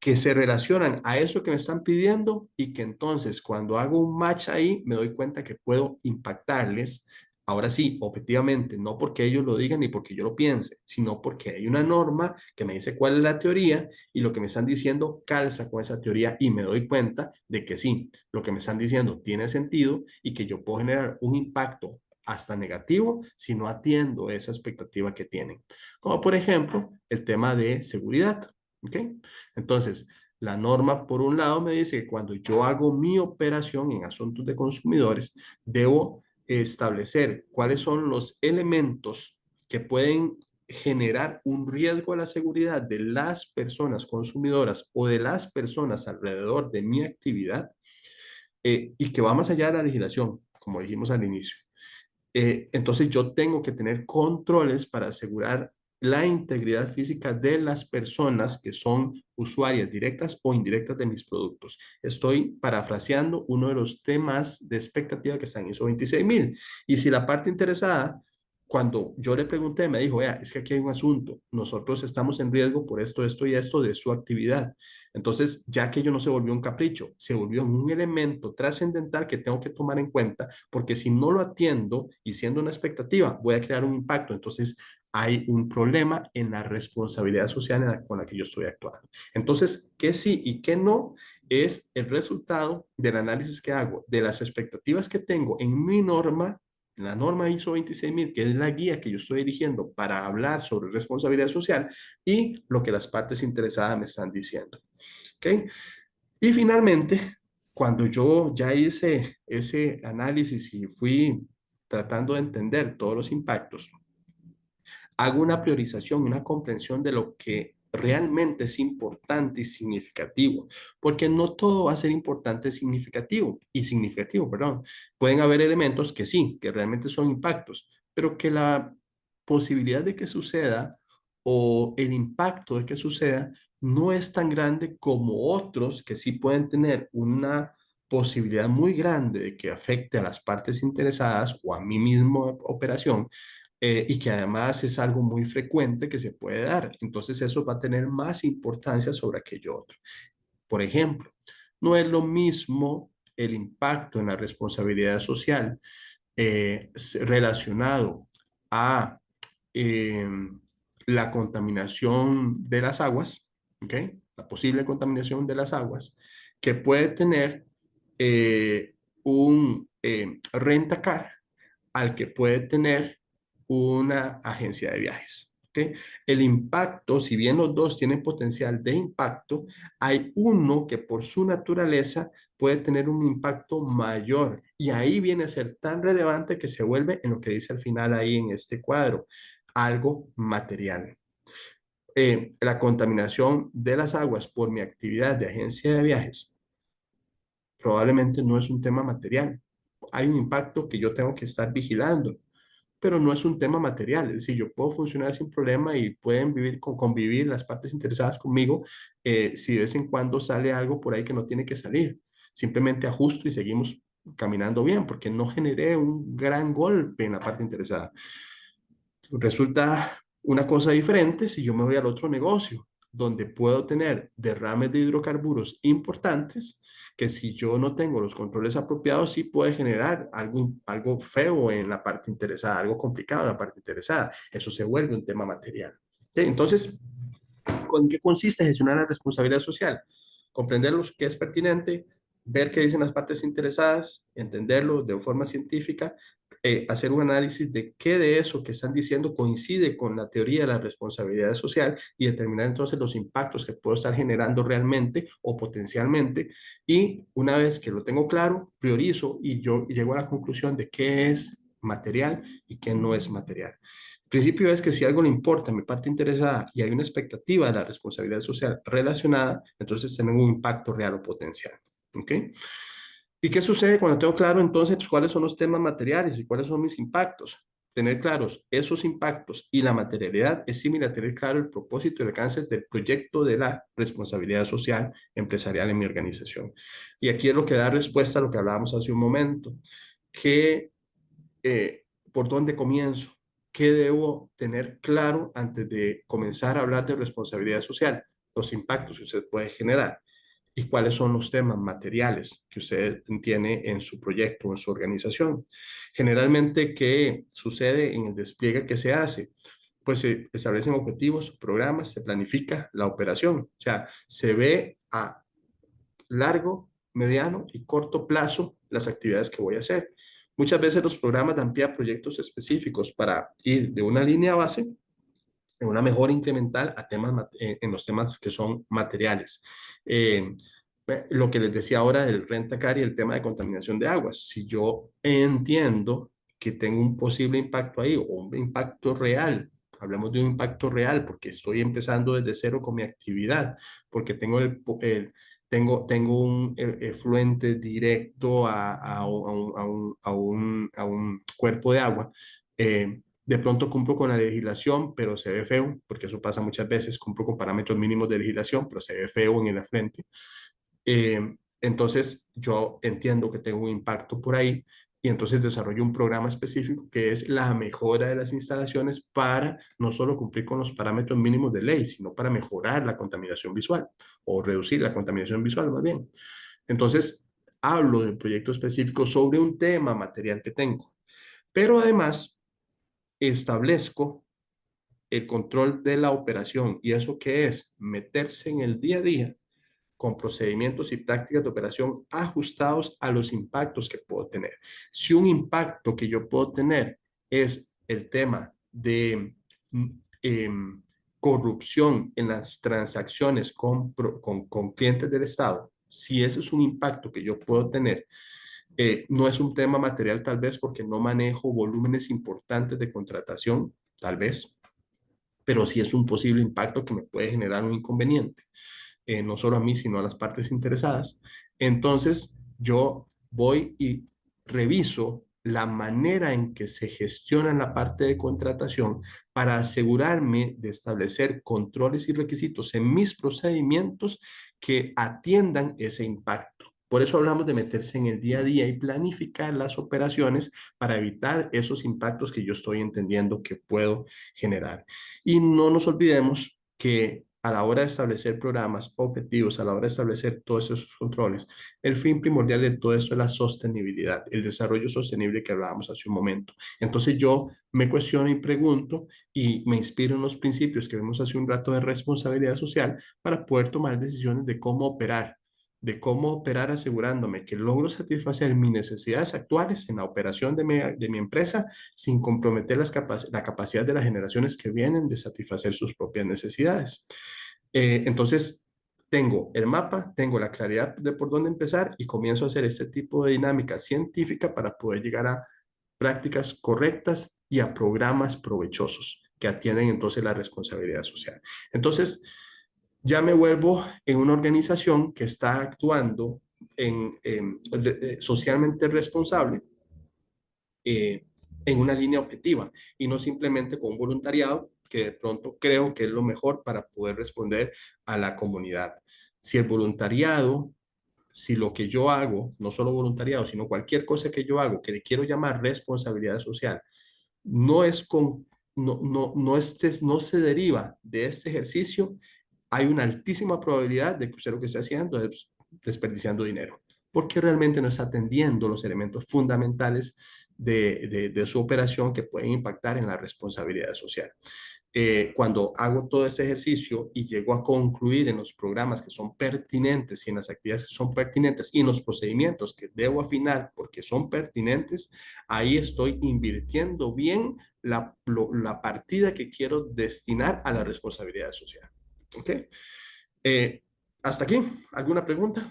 que se relacionan a eso que me están pidiendo y que entonces cuando hago un match ahí me doy cuenta que puedo impactarles. Ahora sí, objetivamente, no porque ellos lo digan ni porque yo lo piense, sino porque hay una norma que me dice cuál es la teoría y lo que me están diciendo calza con esa teoría y me doy cuenta de que sí, lo que me están diciendo tiene sentido y que yo puedo generar un impacto hasta negativo si no atiendo esa expectativa que tienen. Como por ejemplo el tema de seguridad. ¿Ok? Entonces, la norma, por un lado, me dice que cuando yo hago mi operación en asuntos de consumidores, debo establecer cuáles son los elementos que pueden generar un riesgo a la seguridad de las personas consumidoras o de las personas alrededor de mi actividad y que va más allá de la legislación, como dijimos al inicio. Entonces yo tengo que tener controles para asegurar la integridad física de las personas que son usuarias directas o indirectas de mis productos. Estoy parafraseando uno de los temas de expectativa que están en ISO 26000. Y si la parte interesada, cuando yo le pregunté, me dijo, vea, es que aquí hay un asunto, nosotros estamos en riesgo por esto, esto y esto de su actividad. Entonces, ya que ello no se volvió un capricho, se volvió un elemento trascendental que tengo que tomar en cuenta, porque si no lo atiendo y siendo una expectativa, voy a crear un impacto. Entonces, hay un problema en la responsabilidad social con la que yo estoy actuando. Entonces, qué sí y qué no es el resultado del análisis que hago de las expectativas que tengo en mi norma, la norma ISO 26000, que es la guía que yo estoy dirigiendo para hablar sobre responsabilidad social y lo que las partes interesadas me están diciendo. ¿Ok? Y finalmente, cuando yo ya hice ese análisis y fui tratando de entender todos los impactos, hago una priorización, una comprensión de lo que realmente es importante y significativo, porque no todo va a ser importante y significativo, perdón. Pueden haber elementos que sí, que realmente son impactos, pero que la posibilidad de que suceda o el impacto de que suceda no es tan grande como otros que sí pueden tener una posibilidad muy grande de que afecte a las partes interesadas o a mí mismo operación y que además es algo muy frecuente que se puede dar. Entonces eso va a tener más importancia sobre aquello otro. Por ejemplo, no es lo mismo el impacto en la responsabilidad social relacionado a eh, la contaminación de las aguas, ¿ok? La posible contaminación de las aguas, que puede tener un rentacar al que puede tener una agencia de viajes. ¿Okay? El impacto, si bien los dos tienen potencial de impacto, hay uno que por su naturaleza puede tener un impacto mayor y ahí viene a ser tan relevante que se vuelve en lo que dice al final ahí en este cuadro, algo material. La contaminación de las aguas por mi actividad de agencia de viajes probablemente no es un tema material. Hay un impacto que yo tengo que estar vigilando, pero no es un tema material. Es decir, yo puedo funcionar sin problema y pueden convivir las partes interesadas conmigo si de vez en cuando sale algo por ahí que no tiene que salir. Simplemente ajusto y seguimos caminando bien porque no generé un gran golpe en la parte interesada. Resulta una cosa diferente si yo me voy al otro negocio. donde puedo tener derrames de hidrocarburos importantes, que si yo no tengo los controles apropiados, sí puede generar algo feo en la parte interesada, algo complicado en la parte interesada. Eso se vuelve un tema material. ¿Sí? Entonces, ¿en qué consiste gestionar la responsabilidad social? Comprender lo que es pertinente, ver qué dicen las partes interesadas, entenderlo de forma científica, hacer un análisis de qué de eso que están diciendo coincide con la teoría de la responsabilidad social y determinar entonces los impactos que puedo estar generando realmente o potencialmente. Y una vez que lo tengo claro, priorizo y yo llego a la conclusión de qué es material y qué no es material. El principio es que si algo le importa a mi parte interesada y hay una expectativa de la responsabilidad social relacionada, entonces tenemos un impacto real o potencial. ¿Ok? ¿Y qué sucede cuando tengo claro entonces cuáles son los temas materiales y cuáles son mis impactos? Tener claros esos impactos y la materialidad es similar a tener claro el propósito y el alcance del proyecto de la responsabilidad social empresarial en mi organización. Y aquí es lo que da respuesta a lo que hablábamos hace un momento, que por dónde comienzo, qué debo tener claro antes de comenzar a hablar de responsabilidad social, los impactos que usted puede generar y cuáles son los temas materiales que usted tiene en su proyecto o en su organización. Generalmente, ¿qué sucede en el despliegue que se hace? Pues se establecen objetivos, programas, se planifica la operación, o sea, se ve a largo, mediano y corto plazo las actividades que voy a hacer. Muchas veces los programas dan pie a proyectos específicos para ir de una línea base en una mejora incremental a temas en los temas que son materiales. Eh, lo que les decía ahora del rentacar y el tema de contaminación de aguas. Si yo entiendo que tengo un posible impacto ahí o un impacto real, hablamos de un impacto real porque estoy empezando desde cero con mi actividad, porque tengo un efluente directo a un cuerpo de agua. De pronto cumplo con la legislación, pero se ve feo, porque eso pasa muchas veces, cumplo con parámetros mínimos de legislación, pero se ve feo en la frente. Entonces yo entiendo que tengo un impacto por ahí y entonces desarrollo un programa específico que es la mejora de las instalaciones para no solo cumplir con los parámetros mínimos de ley, sino para mejorar la contaminación visual o reducir la contaminación visual más bien. Entonces hablo de un proyecto específico sobre un tema material que tengo, pero además establezco el control de la operación. ¿Y eso qué es? Meterse en el día a día con procedimientos y prácticas de operación ajustados a los impactos que puedo tener. Si un impacto que yo puedo tener es el tema de eh, corrupción en las transacciones con clientes del Estado, si ese es un impacto que yo puedo tener, no es un tema material tal vez porque no manejo volúmenes importantes de contratación, tal vez, pero sí es un posible impacto que me puede generar un inconveniente, no solo a mí, sino a las partes interesadas. Entonces, yo voy y reviso la manera en que se gestiona la parte de contratación para asegurarme de establecer controles y requisitos en mis procedimientos que atiendan ese impacto. Por eso hablamos de meterse en el día a día y planificar las operaciones para evitar esos impactos que yo estoy entendiendo que puedo generar. Y no nos olvidemos que a la hora de establecer programas, objetivos, a la hora de establecer todos esos controles, el fin primordial de todo esto es la sostenibilidad, el desarrollo sostenible que hablábamos hace un momento. Entonces yo me cuestiono y pregunto y me inspiro en los principios que vimos hace un rato de responsabilidad social para poder tomar decisiones de cómo operar asegurándome que logro satisfacer mis necesidades actuales en la operación de mi empresa sin comprometer la capacidad de las generaciones que vienen de satisfacer sus propias necesidades. Entonces, tengo el mapa, tengo la claridad de por dónde empezar y comienzo a hacer este tipo de dinámica científica para poder llegar a prácticas correctas y a programas provechosos que atienden entonces la responsabilidad social. Entonces, ya me vuelvo en una organización que está actuando socialmente responsable eh, en una línea objetiva y no simplemente con un voluntariado que de pronto creo que es lo mejor para poder responder a la comunidad. Si el voluntariado, si lo que yo hago, no solo voluntariado, sino cualquier cosa que yo hago, que le quiero llamar responsabilidad social, no es con, no se deriva de este ejercicio, hay una altísima probabilidad de que usted lo que esté haciendo es desperdiciando dinero, porque realmente no está atendiendo los elementos fundamentales de su operación que pueden impactar en la responsabilidad social. Cuando hago todo este ejercicio y llego a concluir en los programas que son pertinentes y en las actividades que son pertinentes y en los procedimientos que debo afinar porque son pertinentes, ahí estoy invirtiendo bien la partida que quiero destinar a la responsabilidad social. ¿Ok? Eh, ¿Hasta aquí? ¿Alguna pregunta?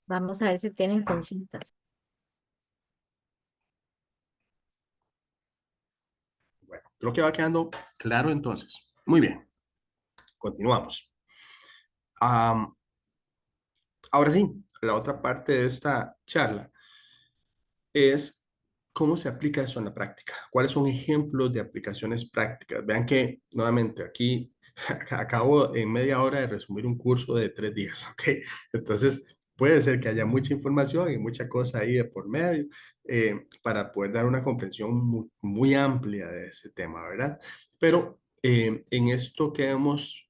Vamos a ver si tienen consultas. Bueno, creo que va quedando claro entonces. Muy bien, continuamos. Um, Ahora sí, la otra parte de esta charla es cómo se aplica eso en la práctica. ¿Cuáles son ejemplos de aplicaciones prácticas? Vean que, nuevamente, aquí acabo en media hora de resumir un curso de 3 días, ¿ok? Entonces, puede ser que haya mucha información y mucha cosa ahí de por medio para poder dar una comprensión muy amplia de ese tema, ¿verdad? Pero en esto que hemos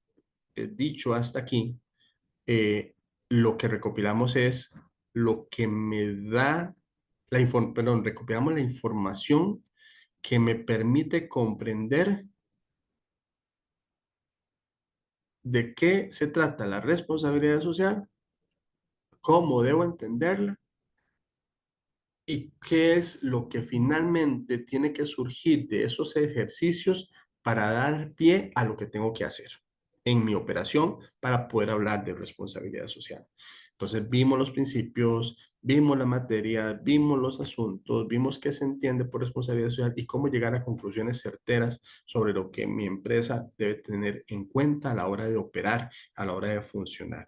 dicho hasta aquí, eh, lo que recopilamos es lo que me da perdón, recopilamos la información que me permite comprender de qué se trata la responsabilidad social, cómo debo entenderla y qué es lo que finalmente tiene que surgir de esos ejercicios para dar pie a lo que tengo que hacer en mi operación para poder hablar de responsabilidad social. Entonces vimos los principios, vimos la materia, vimos los asuntos, vimos qué se entiende por responsabilidad social y cómo llegar a conclusiones certeras sobre lo que mi empresa debe tener en cuenta a la hora de operar, a la hora de funcionar.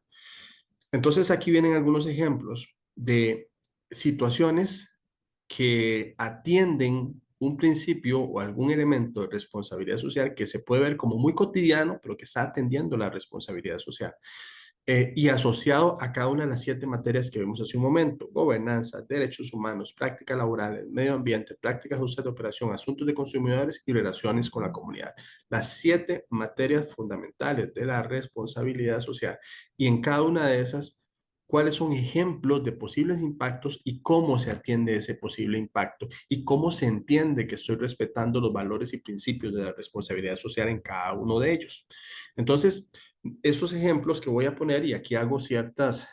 Entonces aquí vienen algunos ejemplos de situaciones que atienden un principio o algún elemento de responsabilidad social que se puede ver como muy cotidiano, pero que está atendiendo la responsabilidad social y asociado a cada una de las 7 materias que vimos hace un momento: gobernanza, derechos humanos, prácticas laborales, medio ambiente, prácticas justas de operación, asuntos de consumidores y relaciones con la comunidad. Las 7 materias fundamentales de la responsabilidad social. Y en cada una de esas, cuáles son ejemplos de posibles impactos y cómo se atiende ese posible impacto y cómo se entiende que estoy respetando los valores y principios de la responsabilidad social en cada uno de ellos. Entonces, esos ejemplos que voy a poner, y aquí hago ciertas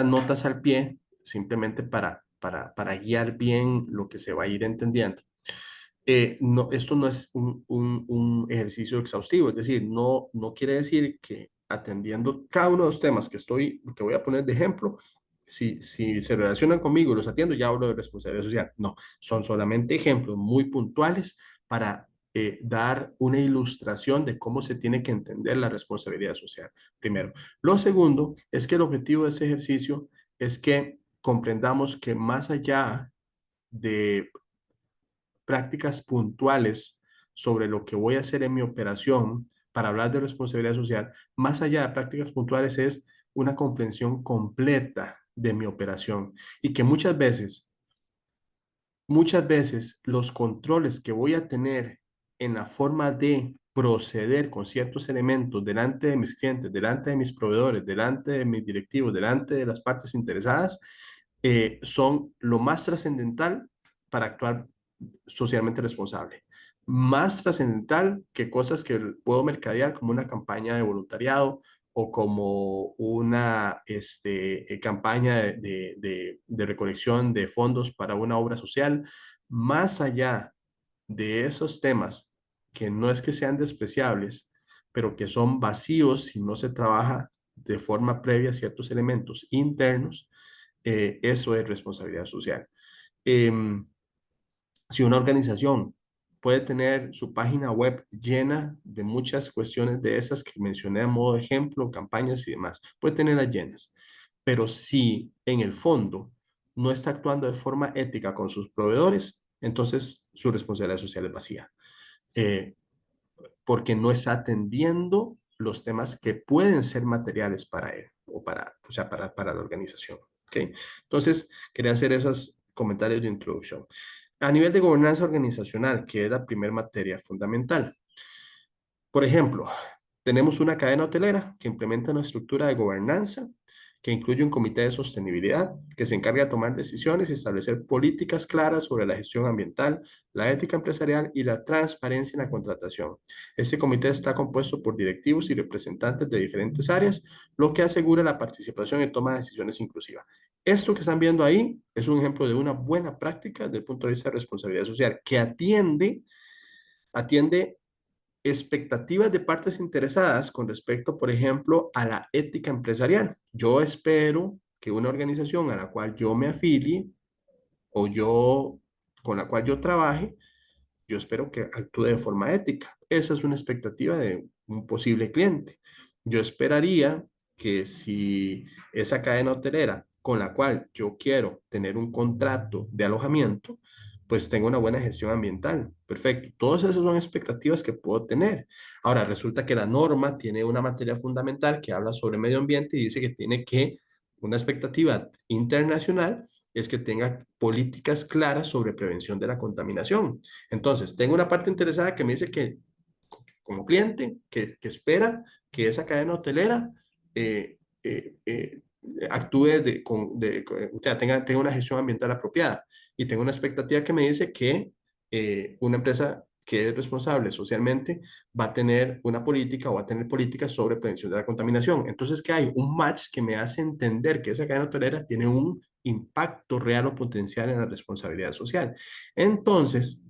notas al pie, simplemente para guiar bien lo que se va a ir entendiendo. No, esto no es un ejercicio exhaustivo, es decir, no quiere decir que atendiendo cada uno de los temas que voy a poner de ejemplo, si se relacionan conmigo y los atiendo, ya hablo de responsabilidad social. No, son solamente ejemplos muy puntuales para dar una ilustración de cómo se tiene que entender la responsabilidad social, primero. Lo segundo es que el objetivo de ese ejercicio es que comprendamos que más allá de prácticas puntuales sobre lo que voy a hacer en mi operación para hablar de responsabilidad social, más allá de prácticas puntuales es una comprensión completa de mi operación y que muchas veces los controles que voy a tener en la forma de proceder con ciertos elementos delante de mis clientes, delante de mis proveedores, delante de mis directivos, delante de las partes interesadas, son lo más trascendental para actuar socialmente responsable. Más trascendental que cosas que puedo mercadear como una campaña de voluntariado o como una campaña de recolección de fondos para una obra social. Más allá de esos temas que no es que sean despreciables, pero que son vacíos si no se trabaja de forma previa ciertos elementos internos, eso es responsabilidad social. Em, si una organización puede tener su página web llena de muchas cuestiones de esas que mencioné a modo de ejemplo, campañas y demás, puede tenerlas llenas, pero si en el fondo no está actuando de forma ética con sus proveedores, entonces su responsabilidad social es vacía, eh, porque no está atendiendo los temas que pueden ser materiales para él o sea, para la organización. ¿Okay? Entonces, quería hacer esos comentarios de introducción. A nivel de gobernanza organizacional, que es la primera materia fundamental. Por ejemplo, tenemos una cadena hotelera que implementa una estructura de gobernanza que incluye un comité de sostenibilidad que se encarga de tomar decisiones y establecer políticas claras sobre la gestión ambiental, la ética empresarial y la transparencia en la contratación. Este comité está compuesto por directivos y representantes de diferentes áreas, lo que asegura la participación y toma de decisiones inclusiva. Esto que están viendo ahí es un ejemplo de una buena práctica desde el punto de vista de responsabilidad social que atiende expectativas de partes interesadas con respecto, por ejemplo, a la ética empresarial. Yo espero que una organización a la cual yo me afilie o yo con la cual yo trabaje, yo espero que actúe de forma ética. Esa es una expectativa de un posible cliente. Yo esperaría que si esa cadena hotelera con la cual yo quiero tener un contrato de alojamiento, pues tenga una buena gestión ambiental. Perfecto. Todas esas son expectativas que puedo tener. Ahora, resulta que la norma tiene una materia fundamental que habla sobre medio ambiente y dice que tiene que, una expectativa internacional es que tenga políticas claras sobre prevención de la contaminación. Entonces, tengo una parte interesada que me dice que como cliente, que espera que esa cadena hotelera eh, eh, eh, actúe o sea, tenga una gestión ambiental apropiada. Y tengo una expectativa que me dice que una empresa que es responsable socialmente va a tener una política o va a tener políticas sobre prevención de la contaminación. Entonces, ¿qué hay? Un match que me hace entender que esa cadena hotelera tiene un impacto real o potencial en la responsabilidad social. Entonces,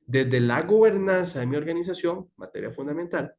desde la gobernanza de mi organización, materia fundamental,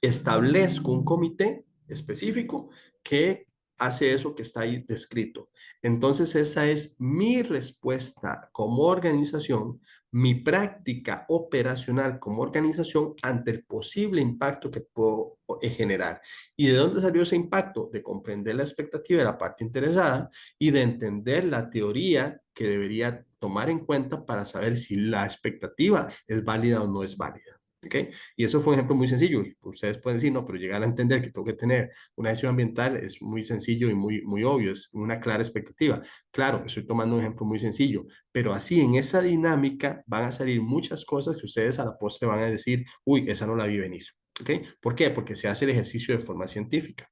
establezco un comité específico que hace eso que está ahí descrito. Entonces, esa es mi respuesta como organización, mi práctica operacional como organización ante el posible impacto que puedo generar. ¿Y de dónde salió ese impacto? De comprender la expectativa de la parte interesada y de entender la teoría que debería tomar en cuenta para saber si la expectativa es válida o no es válida. ¿Ok? Y eso fue un ejemplo muy sencillo. Ustedes pueden decir, no, pero llegar a entender que tengo que tener una gestión ambiental es muy sencillo y muy obvio, es una clara expectativa. Claro, estoy tomando un ejemplo muy sencillo, pero así en esa dinámica van a salir muchas cosas que ustedes a la postre van a decir, uy, esa no la vi venir. ¿Ok? ¿Por qué? Porque se hace el ejercicio de forma científica.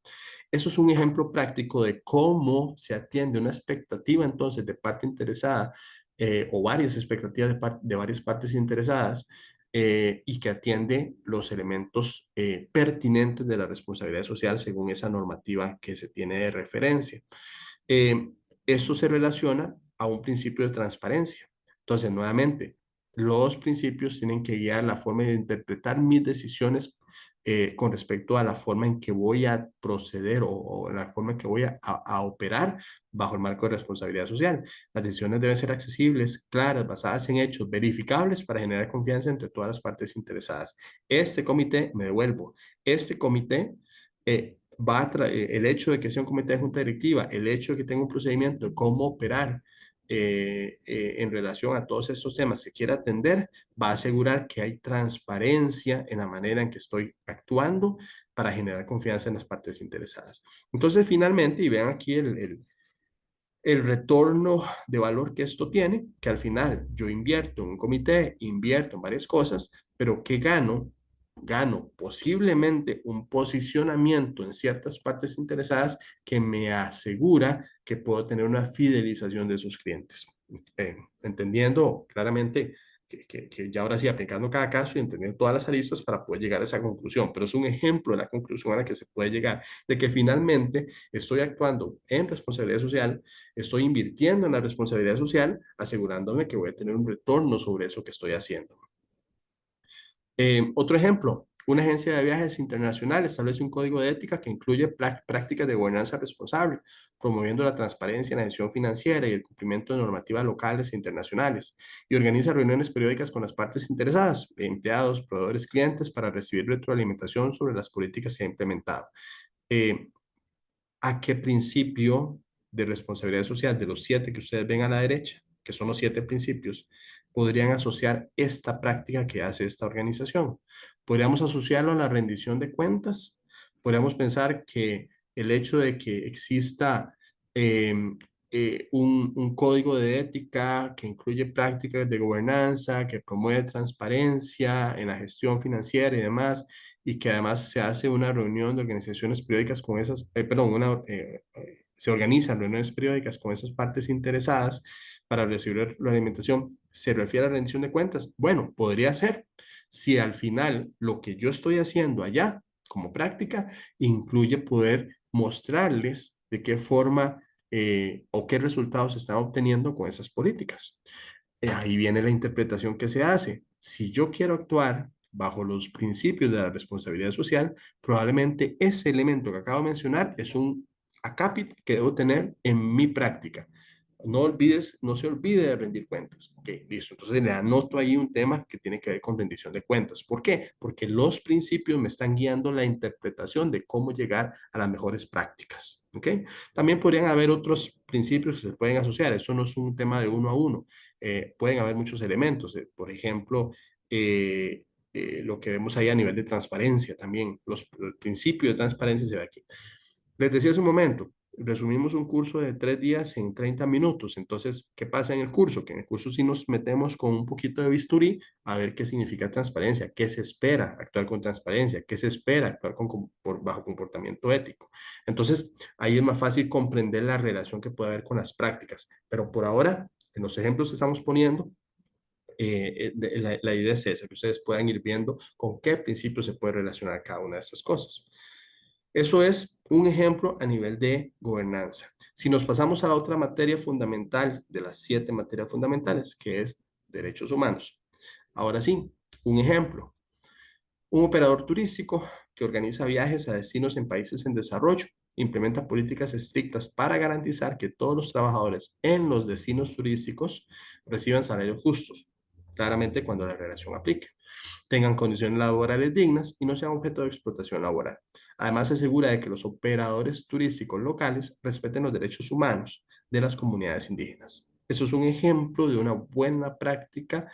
Eso es un ejemplo práctico de cómo se atiende una expectativa entonces de parte interesada o varias expectativas de varias partes interesadas y que atiende los elementos pertinentes de la responsabilidad social según esa normativa que se tiene de referencia. Eh, Eso se relaciona a un principio de transparencia. Entonces, nuevamente, los principios tienen que guiar la forma de interpretar mis decisiones con respecto a la forma en que voy a proceder o la forma en que voy a operar bajo el marco de responsabilidad social. Las decisiones deben ser accesibles, claras, basadas en hechos verificables para generar confianza entre todas las partes interesadas. Este comité, me devuelvo, este comité el hecho de que sea un comité de junta directiva, el hecho de que tenga un procedimiento de cómo operar en relación a todos estos temas que quiera atender, va a asegurar que hay transparencia en la manera en que estoy actuando para generar confianza en las partes interesadas. Entonces, finalmente, y vean aquí el retorno de valor que esto tiene, que al final yo invierto en un comité, invierto en varias cosas, pero ¿qué gano? Gano posiblemente un posicionamiento en ciertas partes interesadas que me asegura que puedo tener una fidelización de esos clientes. Entendiendo claramente que ya ahora sí aplicando cada caso y entendiendo todas las aristas para poder llegar a esa conclusión, pero es un ejemplo de la conclusión a la que se puede llegar, de que finalmente estoy actuando en responsabilidad social, estoy invirtiendo en la responsabilidad social, asegurándome que voy a tener un retorno sobre eso que estoy haciendo. Otro ejemplo, una agencia de viajes internacional establece un código de ética que incluye prácticas de gobernanza responsable, promoviendo la transparencia en la gestión financiera y el cumplimiento de normativas locales e internacionales, y organiza reuniones periódicas con las partes interesadas, empleados, proveedores, clientes, para recibir retroalimentación sobre las políticas que ha implementado. Eh, ¿A qué principio de responsabilidad social de los 7 que ustedes ven a la derecha, que son los 7 principios, podrían asociar esta práctica que hace esta organización? Podríamos asociarlo a la rendición de cuentas. Podríamos pensar que el hecho de que exista un código de ética que incluye prácticas de gobernanza, que promueve transparencia en la gestión financiera y demás, y que además se hace una reunión de organizaciones periódicas con esas, perdón, se organizan reuniones periódicas con esas partes interesadas para recibir la alimentación. ¿Se refiere a rendición de cuentas? Bueno, podría ser. Si al final lo que yo estoy haciendo allá como práctica incluye poder mostrarles de qué forma o qué resultados se están obteniendo con esas políticas. Ahí viene la interpretación que se hace. Si yo quiero actuar bajo los principios de la responsabilidad social, probablemente ese elemento que acabo de mencionar es un acápite que debo tener en mi práctica. No olvides, no se olvide de rendir cuentas. Ok, listo. Entonces le anoto ahí un tema que tiene que ver con rendición de cuentas. ¿Por qué? Porque los principios me están guiando la interpretación de cómo llegar a las mejores prácticas. Ok, también podrían haber otros principios que se pueden asociar. Eso no es un tema de uno a uno. Pueden haber muchos elementos. Por ejemplo, lo que vemos ahí a nivel de transparencia también. El principio de transparencia se ve aquí. Les decía hace un momento, resumimos un curso de 3 días en 30 minutos. Entonces, ¿qué pasa en el curso? Que en el curso sí nos metemos con un poquito de bisturí a ver qué significa transparencia, qué se espera actuar con transparencia, qué se espera actuar bajo comportamiento ético. Entonces, ahí es más fácil comprender la relación que puede haber con las prácticas. Pero por ahora, en los ejemplos que estamos poniendo, la idea es esa, que ustedes puedan ir viendo con qué principios se puede relacionar cada una de estas cosas. Eso es un ejemplo a nivel de gobernanza. Si nos pasamos a la otra materia fundamental de las 7 materias fundamentales, que es derechos humanos. Ahora sí, un ejemplo. Un operador turístico que organiza viajes a destinos en países en desarrollo implementa políticas estrictas para garantizar que todos los trabajadores en los destinos turísticos reciban salarios justos, claramente cuando la relación aplique, tengan condiciones laborales dignas y no sean objeto de explotación laboral. Además, se asegura de que los operadores turísticos locales respeten los derechos humanos de las comunidades indígenas. Eso es un ejemplo de una buena práctica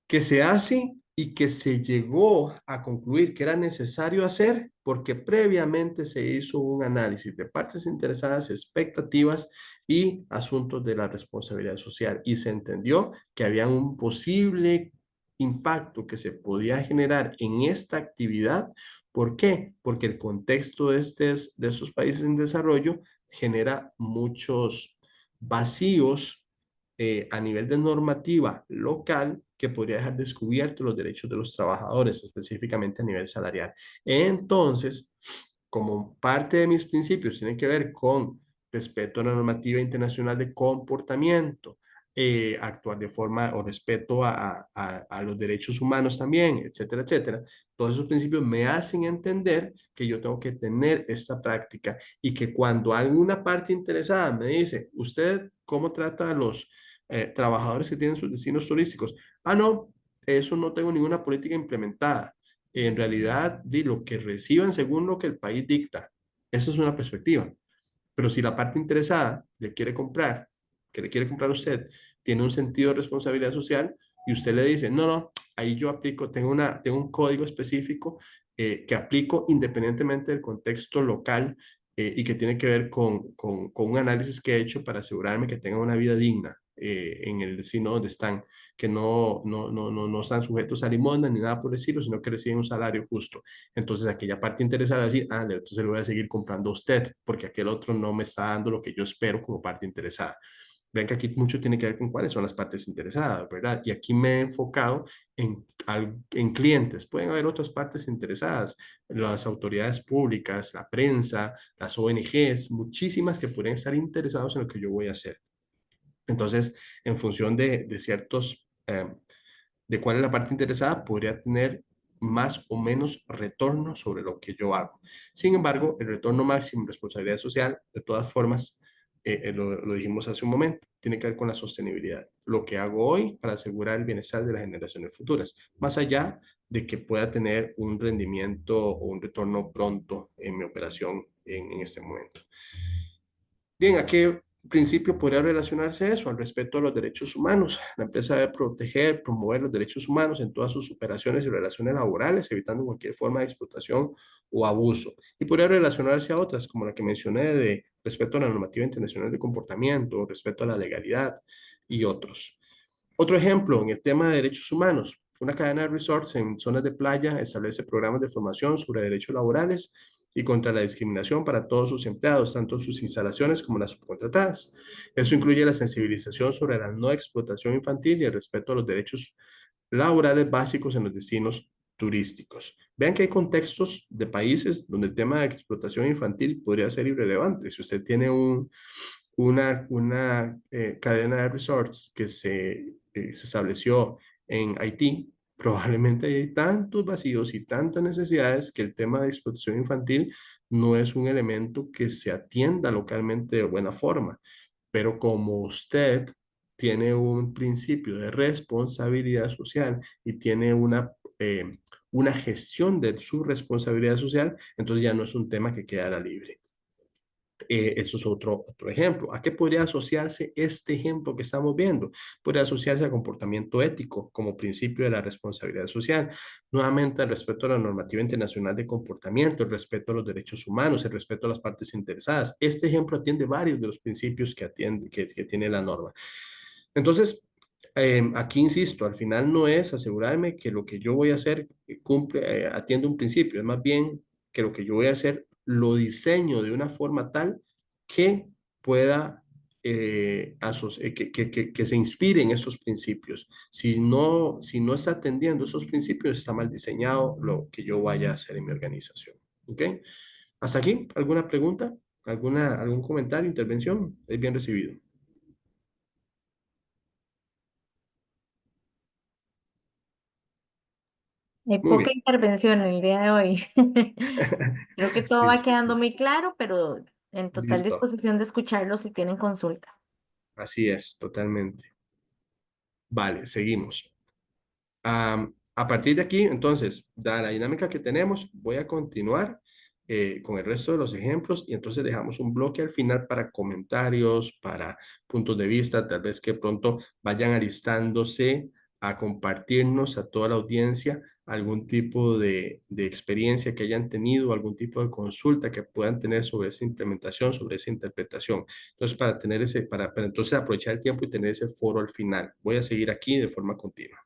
que se hace y que se llegó a concluir que era necesario hacer porque previamente se hizo un análisis de partes interesadas, expectativas y asuntos de la responsabilidad social y se entendió que había un posible impacto que se podía generar en esta actividad. ¿Por qué? Porque el contexto de estos países en desarrollo genera muchos vacíos a nivel de normativa local que podría dejar descubiertos los derechos de los trabajadores, específicamente a nivel salarial. Entonces, como parte de mis principios tienen que ver con respeto a la normativa internacional de comportamiento, actuar de forma o respeto a los derechos humanos también, etcétera, etcétera. Todos esos principios me hacen entender que yo tengo que tener esta práctica y que cuando alguna parte interesada me dice, ¿usted cómo trata a los trabajadores que tienen sus destinos turísticos? Ah, no, eso no tengo ninguna política implementada. En realidad, di lo que reciban según lo que el país dicta. Eso es una perspectiva. Pero si la parte interesada le quiere comprar, que le quiere comprar a usted, tiene un sentido de responsabilidad social y usted le dice, no, no, ahí yo aplico, tengo un código específico que aplico independientemente del contexto local y que tiene que ver con un análisis que he hecho para asegurarme que tengan una vida digna en el destino donde están, que no están sujetos a limosna ni nada por decirlo, sino que reciben un salario justo. Entonces aquella parte interesada va a decir, ah, entonces le voy a seguir comprando a usted, porque aquel otro no me está dando lo que yo espero como parte interesada. Ven que aquí mucho tiene que ver con cuáles son las partes interesadas, ¿verdad? Y aquí me he enfocado en clientes. Pueden haber otras partes interesadas, las autoridades públicas, la prensa, las ONGs, muchísimas que podrían estar interesados en lo que yo voy a hacer. Entonces, en función de ciertos de cuál es la parte interesada, podría tener más o menos retorno sobre lo que yo hago. Sin embargo, el retorno máximo en responsabilidad social, de todas formas, lo dijimos hace un momento, tiene que ver con la sostenibilidad. Lo que hago hoy para asegurar el bienestar de las generaciones futuras, más allá de que pueda tener un rendimiento o un retorno pronto en mi operación en este momento. Bien, ¿a qué principio podría relacionarse a eso, al respeto a los derechos humanos. La empresa debe proteger, promover los derechos humanos en todas sus operaciones y relaciones laborales, evitando cualquier forma de explotación o abuso. Y podría relacionarse a otras, como la que mencioné, de respeto a la normativa internacional de comportamiento, respeto a la legalidad y otros. Otro ejemplo, en el tema de derechos humanos, una cadena de resorts en zonas de playa establece programas de formación sobre derechos laborales y contra la discriminación para todos sus empleados, tanto sus instalaciones como las subcontratadas. Eso incluye la sensibilización sobre la no explotación infantil y el respeto a los derechos laborales básicos en los destinos turísticos. Vean que hay contextos de países donde el tema de explotación infantil podría ser irrelevante. Si usted tiene una cadena de resorts que se estableció en Haití, probablemente hay tantos vacíos y tantas necesidades que el tema de explotación infantil no es un elemento que se atienda localmente de buena forma. Pero como usted tiene un principio de responsabilidad social y tiene una gestión de su responsabilidad social, entonces ya no es un tema que quedará libre. Eso es otro ejemplo. ¿A qué podría asociarse este ejemplo que estamos viendo? Podría asociarse a comportamiento ético como principio de la responsabilidad social. Nuevamente, el respeto a la normativa internacional de comportamiento, el respeto a los derechos humanos, el respeto a las partes interesadas. Este ejemplo atiende varios de los principios que tiene la norma. Entonces, aquí insisto, al final no es asegurarme que lo que yo voy a hacer atiende un principio, es más bien que lo que yo voy a hacer lo diseño de una forma tal que pueda que se inspire en esos principios. Si no está atendiendo esos principios, está mal diseñado lo que yo vaya a hacer en mi organización. ¿Ok? Hasta aquí, ¿alguna pregunta? ¿Algún comentario, intervención? Es bien recibido. Hay Muy poca bien. intervención el día de hoy. Creo que todo Sí, va sí, quedando sí. muy claro, pero en total Listo. disposición de escucharlos si tienen consultas. Así es, totalmente. Vale, seguimos. A partir de aquí, entonces, dada la dinámica que tenemos, voy a continuar con el resto de los ejemplos y entonces dejamos un bloque al final para comentarios, para puntos de vista, tal vez que pronto vayan alistándose a compartirnos a toda la audiencia algún tipo de experiencia que hayan tenido, algún tipo de consulta que puedan tener sobre esa implementación, sobre esa interpretación. Entonces, para entonces aprovechar el tiempo y tener ese foro al final. Voy a seguir aquí de forma continua.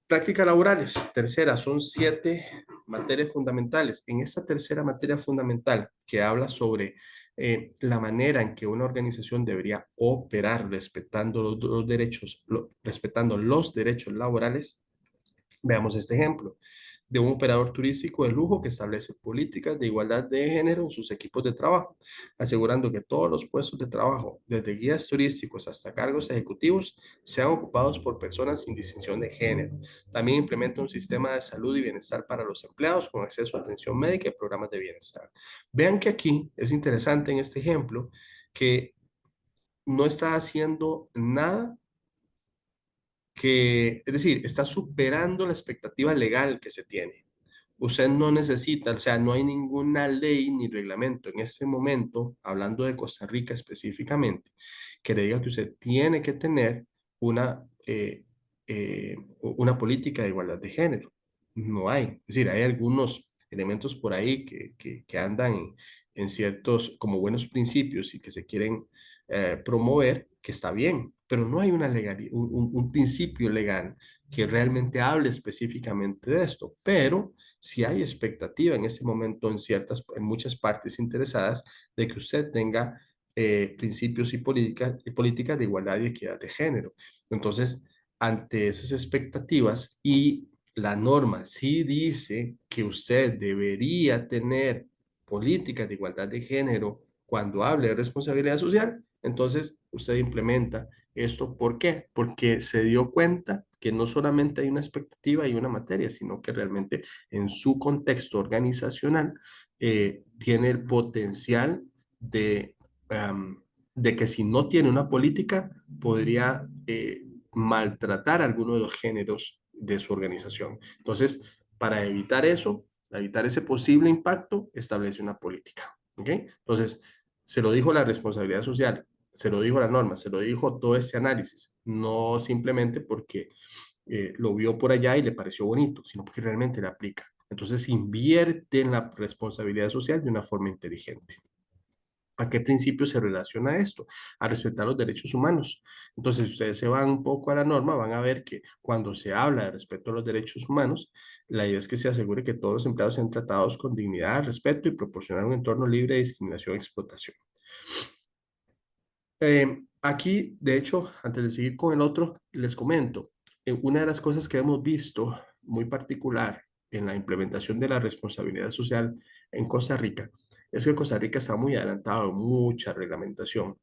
Prácticas laborales, tercera, son 7 materias fundamentales. En esta tercera materia fundamental que habla sobre la manera en que una organización debería operar respetando los derechos, respetando los derechos laborales, veamos este ejemplo de un operador turístico de lujo que establece políticas de igualdad de género en sus equipos de trabajo, asegurando que todos los puestos de trabajo, desde guías turísticos hasta cargos ejecutivos, sean ocupados por personas sin distinción de género. También implementa un sistema de salud y bienestar para los empleados con acceso a atención médica y programas de bienestar. Vean que aquí es interesante en este ejemplo que no está haciendo nada es decir, está superando la expectativa legal que se tiene. Usted no necesita, o sea, no hay ninguna ley ni reglamento en este momento, hablando de Costa Rica específicamente, que le diga que usted tiene que tener una política de igualdad de género. No hay. Es decir, hay algunos elementos por ahí que andan en ciertos, como buenos principios y que se quieren promover, que está bien, pero no hay un principio legal que realmente hable específicamente de esto. Pero si hay expectativa en este momento en muchas partes interesadas de que usted tenga principios y políticas de igualdad y equidad de género. Entonces, ante esas expectativas y la norma sí dice que usted debería tener políticas de igualdad de género cuando hable de responsabilidad social, entonces usted implementa esto. ¿Por qué? Porque se dio cuenta que no solamente hay una expectativa y una materia, sino que realmente en su contexto organizacional tiene el potencial de que si no tiene una política, podría maltratar a alguno de los géneros de su organización. Entonces, para evitar eso, evitar ese posible impacto, establece una política. ¿Ok? Entonces, se lo dijo la responsabilidad social, se lo dijo la norma, se lo dijo todo este análisis, no simplemente porque lo vio por allá y le pareció bonito, sino porque realmente le aplica. Entonces invierte en la responsabilidad social de una forma inteligente. ¿A qué principio se relaciona esto? A respetar los derechos humanos. Entonces, si ustedes se van un poco a la norma, van a ver que cuando se habla de respeto a los derechos humanos, la idea es que se asegure que todos los empleados sean tratados con dignidad, respeto y proporcionar un entorno libre de discriminación y explotación. Aquí, de hecho, antes de seguir con el otro, les comento, una de las cosas que hemos visto muy particular en la implementación de la responsabilidad social en Costa Rica es que Costa Rica está muy adelantado en mucha reglamentación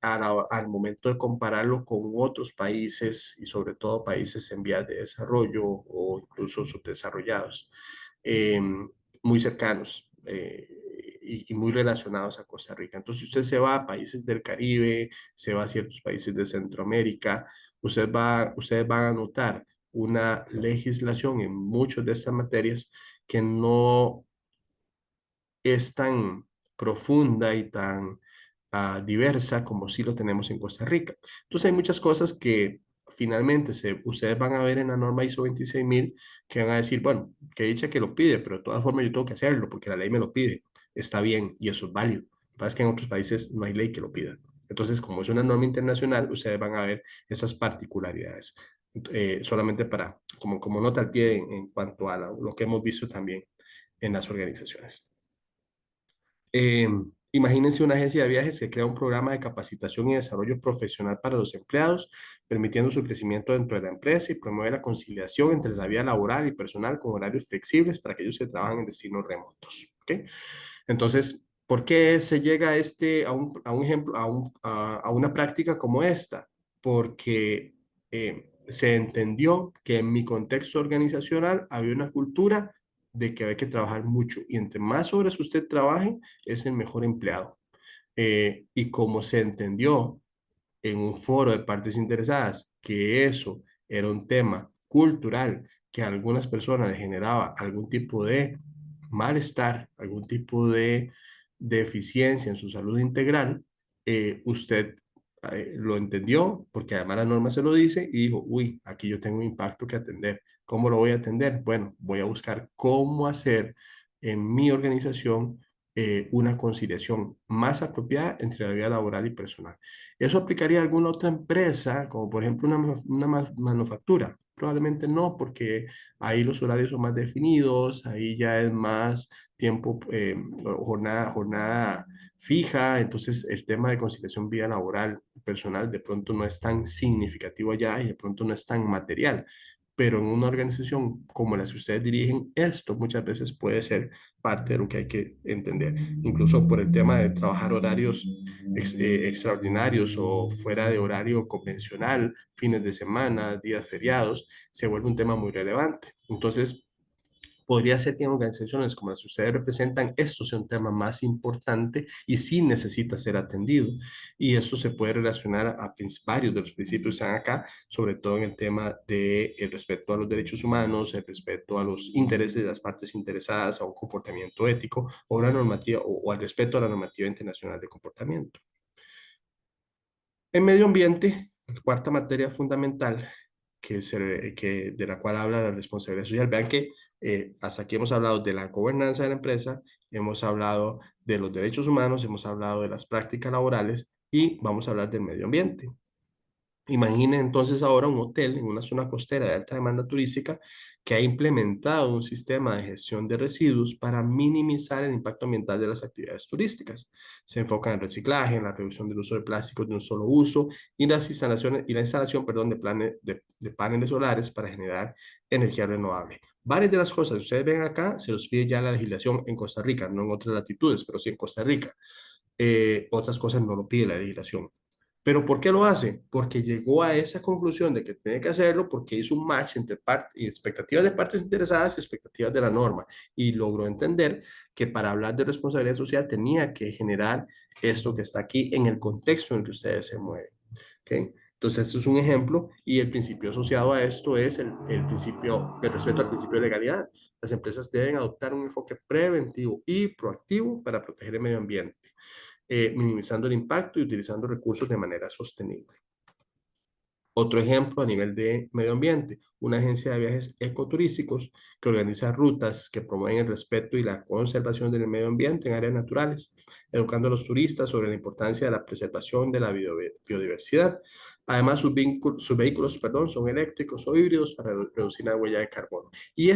al momento de compararlo con otros países y sobre todo países en vías de desarrollo o incluso subdesarrollados, eh, muy cercanos y muy relacionados a Costa Rica. Entonces, si usted se va a países del Caribe, se va a ciertos países de Centroamérica, ustedes van a notar una legislación en muchas de estas materias que no es tan profunda y tan diversa como sí lo tenemos en Costa Rica. Entonces hay muchas cosas que finalmente ustedes van a ver en la norma ISO 26000 que van a decir, bueno, que dicha que lo pide, pero de todas formas yo tengo que hacerlo porque la ley me lo pide. Está bien y eso es válido. Lo que pasa es que en otros países no hay ley que lo pida. Entonces, como es una norma internacional, ustedes van a ver esas particularidades. Solamente como nota al pie en cuanto a lo que hemos visto también en las organizaciones. Eh, Imagínense una agencia de viajes que crea un programa de capacitación y desarrollo profesional para los empleados, permitiendo su crecimiento dentro de la empresa y promueve la conciliación entre la vida laboral y personal con horarios flexibles para aquellos que trabajan en destinos remotos. ¿Ok? Entonces, ¿por qué se llega a un ejemplo, a una práctica como esta? Porque se entendió que en mi contexto organizacional había una cultura de que hay que trabajar mucho y entre más horas usted trabaje, es el mejor empleado. Y como se entendió en un foro de partes interesadas que eso era un tema cultural que a algunas personas les generaba algún tipo de malestar, algún tipo de deficiencia en su salud integral, usted lo entendió porque además la norma se lo dice y dijo, uy, aquí yo tengo un impacto que atender. ¿Cómo lo voy a atender? Bueno, voy a buscar cómo hacer en mi organización una conciliación más apropiada entre la vida laboral y personal. ¿Eso aplicaría a alguna otra empresa, como por ejemplo una manufactura? Probablemente no, porque ahí los horarios son más definidos, ahí ya es más tiempo, jornada fija, entonces el tema de conciliación vida laboral personal de pronto no es tan significativo allá y de pronto no es tan material. Pero en una organización como la que ustedes dirigen, esto muchas veces puede ser parte de lo que hay que entender, incluso por el tema de trabajar horarios extraordinarios o fuera de horario convencional, fines de semana, días feriados, se vuelve un tema muy relevante. Entonces, podría ser que en organizaciones como las que ustedes representan, esto sea un tema más importante y sí necesita ser atendido. Y esto se puede relacionar a varios de los principios que están acá, sobre todo en el tema del respeto a los derechos humanos, el respeto a los intereses de las partes interesadas, a un comportamiento ético o, una normativa, o al respeto a la normativa internacional de comportamiento. En medio ambiente, la cuarta materia fundamental de la cual habla la responsabilidad social. Vean que hasta aquí hemos hablado de la gobernanza de la empresa, hemos hablado de los derechos humanos, hemos hablado de las prácticas laborales y vamos a hablar del medio ambiente. Imagine entonces ahora un hotel en una zona costera de alta demanda turística que ha implementado un sistema de gestión de residuos para minimizar el impacto ambiental de las actividades turísticas. Se enfoca en el reciclaje, en la reducción del uso de plásticos de un solo uso y la instalación, perdón, de paneles solares para generar energía renovable. Varias de las cosas que ustedes ven acá se los pide ya la legislación en Costa Rica, no en otras latitudes, pero sí en Costa Rica. Otras cosas no lo pide la legislación. ¿Pero por qué lo hace? Porque llegó a esa conclusión de que tiene que hacerlo porque hizo un match entre expectativas de partes interesadas y expectativas de la norma y logró entender que para hablar de responsabilidad social tenía que generar esto que está aquí en el contexto en el que ustedes se mueven. ¿Okay? Entonces, esto es un ejemplo y el principio asociado a esto es el respeto al principio de legalidad. Las empresas deben adoptar un enfoque preventivo y proactivo para proteger el medio ambiente. minimizando el impacto y utilizando recursos de manera sostenible. Otro ejemplo a nivel de medio ambiente, una agencia de viajes ecoturísticos que organiza rutas que promueven el respeto y la conservación del medio ambiente en áreas naturales, educando a los turistas sobre la importancia de la preservación de la biodiversidad. Además, sus vehículos, perdón, son eléctricos o híbridos para reducir la huella de carbono. Y